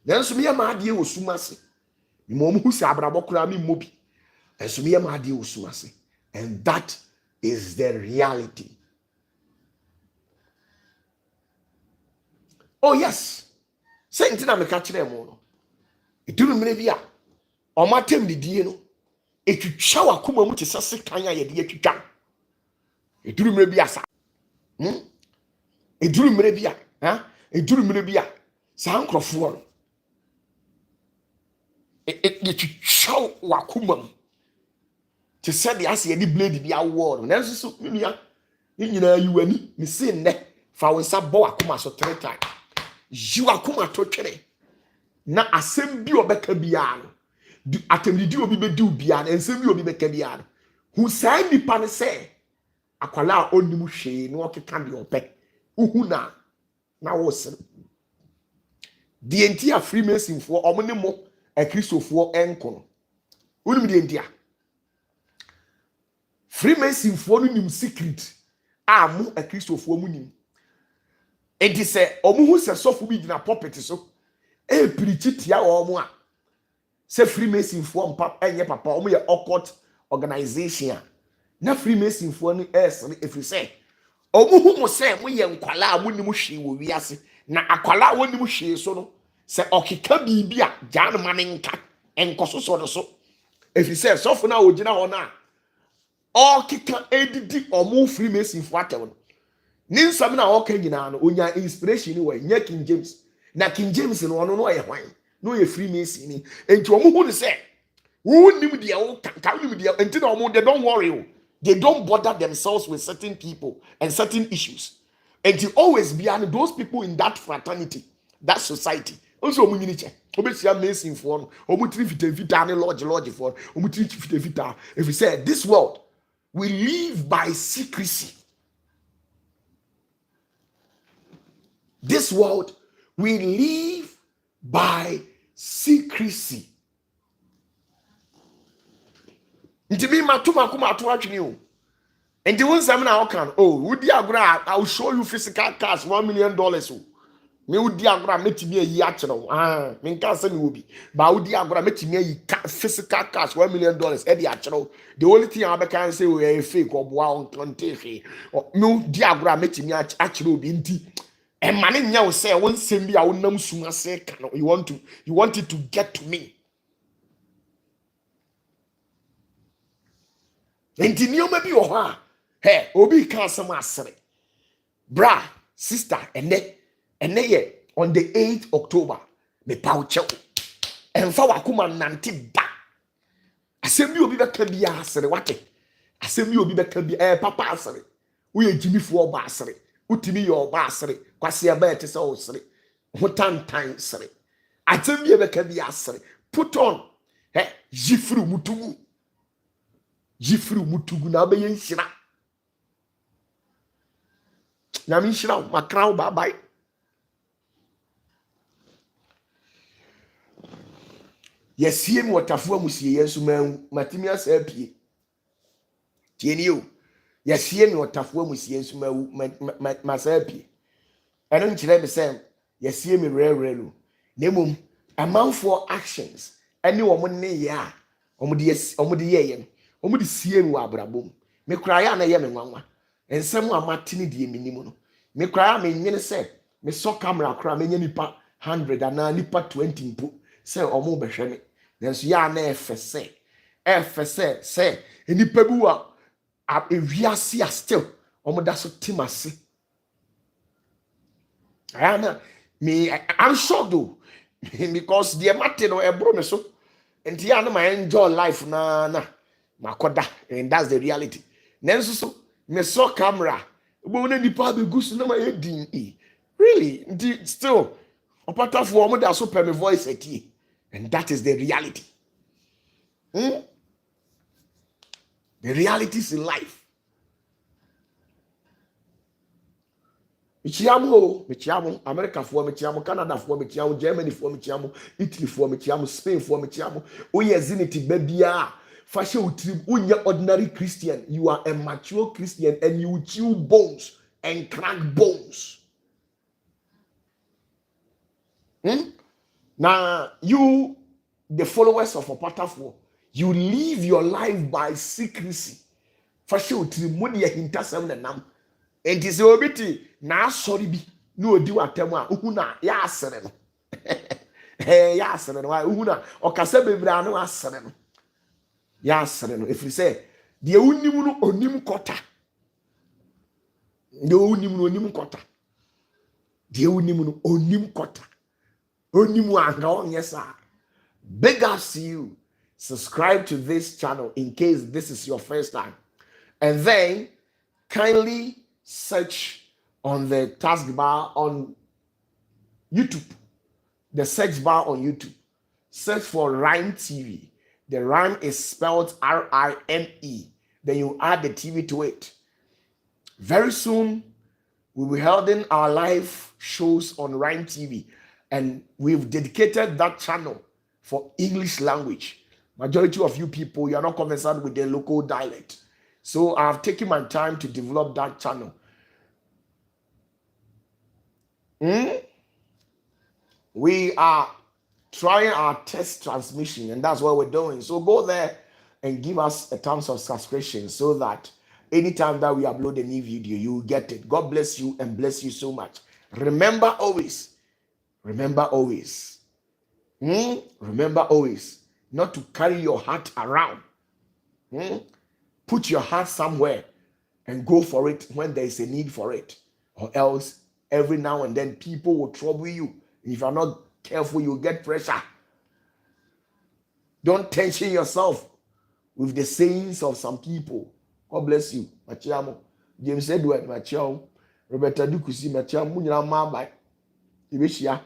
Nanso me ma ade wo sumase. Ni mo hu se abrabo kura mi mobi. Enso me ma ade wo sumase. And that is the reality. Oh yes. Say ntina me ka kire mo no. Iduru mire bia. O matem di die no. Etwitwa wakoma mu te sase kan ya ye de etwitwa. Iduru mire bia sa. Eduru mire bia, eduru mire bia. Sa nkrofo no. Ye twitwa wakoma mu. Te se de ase ye di blade bia wo no. Nanso so nua. Ni nyina yiwani, ni se nne. Fa wonsa bo wakoma so 3 times. Yi wakoma to twere. Na asem bi obeka bia no. Atemdidi obi be di bia na ensem bi obi beka bia no. Hu sai nipa ne se akwala onimu hwe no okeka de opɛ uhu na wo se die ntia freemason fo omne mo kristofo enko no unim die ntia freemason fo no nim secret amu kristofo mu nim enti se omuhu se sofo bi gina puppet so preach tia omo a se freemason fo mpa enye papa omo ye occult organization a na freemason fo no esre efri se omuhu mo se mo ye nkwala a mo nim hwe wo wiase na akwala a woni mo hwe so no se okeka bibia jan mane nka enkoso so no so efri se sofo na ogina ho na okeka edidi omo freemason fo atew no ni nsam na oka nyina no onya inspiration ni wa nya King James na King James no ono no ye hwan no ye freemason ni enti omuhu ni se wo nim dia wo ka nim dia enti na omo they don't worry. They don't bother themselves with certain people and certain issues. And you always be and those people in that fraternity, that society. Also, amazing for lodge for if we say this world, we live by secrecy. This world, we live by secrecy. Nti bi matuma kuma atu atwene o. Nti won sam na okan wudi agora I will show you physical cash $1 million o. Me wudi agora metimi ayi a kire me nka se me obi. Ba wudi agora metimi ayi physical cash $1 million e de a kire. The only thing I can say we are fake oboa on contehe. Me wudi agora metimi a kire obi nti e mane nya wo say won sem bi a wonam suma se kan you want it to get to me. Enti nioma bi wo ha obi ka asem asere bra sister ene ye on the 8th October me pauche emfa wakuma nante da asem bi obi beka bi asere wate asem bi obi beka bi papa asere wo ye jimifo oba asere utimi ye oba asere kwase aba ete se osere hotantan sere asem bi beka bi asere put on jifru mutumu jifri mutugu na be yenhyira na mi hyira makra bye bye. Yesie mi wotafo amusie yensu matimi asa apie tieni o yesie mi wotafo amusie yensu masa apie eno nkyere me sem yesie mi rerelu nemum amanfo actions ene wo ne ya omde ye omde sie mi wa abrabom me kura ya na ye me nwanwa ensem amatini die minimu no me kura ya me nyene se me so camera kura me nya nipa 100 ana nipa 20 mpo se omo behwe me nanso ya na efese se nipa bi wa ewiase a still omo da so timase ayana me I'm shocked though because the matter no ebro me so enti ya na my enjoy life na makoda, and that's the reality. Nanso so me so camera bo na nipa be gusu na my din really still opatafuo omo da so per me voice eti, and that is the reality. The realities in life. Michiamo, America for Michiamo, Canada for Michiamo, Germany for Michiamo, Italy for Michiamo, Spain for Michiamo. Oh yes, zinity babya. Fashion unya ordinary Christian. You are a mature Christian and you chew bones and crack bones. Now you, the followers of OPATAFUOR, you live your life by secrecy. Fashion mudi hintasam na nam. And is obiti na sorry bi no odi watem a uhuna ya asere no ya asere no uhuna okasa bebra no asere no ya asere no if you say de unim no onim kota de unim no onim kota de unim no onim kota onim anga onye sa. Big ups to you. Subscribe to this channel in case this is your first time, and then kindly search on the taskbar on YouTube, the search bar on YouTube. Search for Rhyme TV. The rhyme is spelled R-I-M-E. Then you add the TV to it. Very soon, we will be holding our live shows on Rhyme TV. And we've dedicated that channel for English language. Majority of you people, you are not conversant with the local dialect. So I've taken my time to develop that channel. We are trying our test transmission, and that's what we're doing. So go there and give us a thumbs of subscription so that anytime that we upload a new video, you will get it. God bless you and bless you so much. Remember always, remember always not to carry your heart around. Put your heart somewhere and go for it when there is a need for it, or else every now and then people will trouble you. If you're not careful, you'll get pressure. Don't tension yourself with the sayings of some people. God bless you. Machiamo. James Edward Machiao. Roberta Dukusi Machiamo. Munyana Mamba. Ibishia.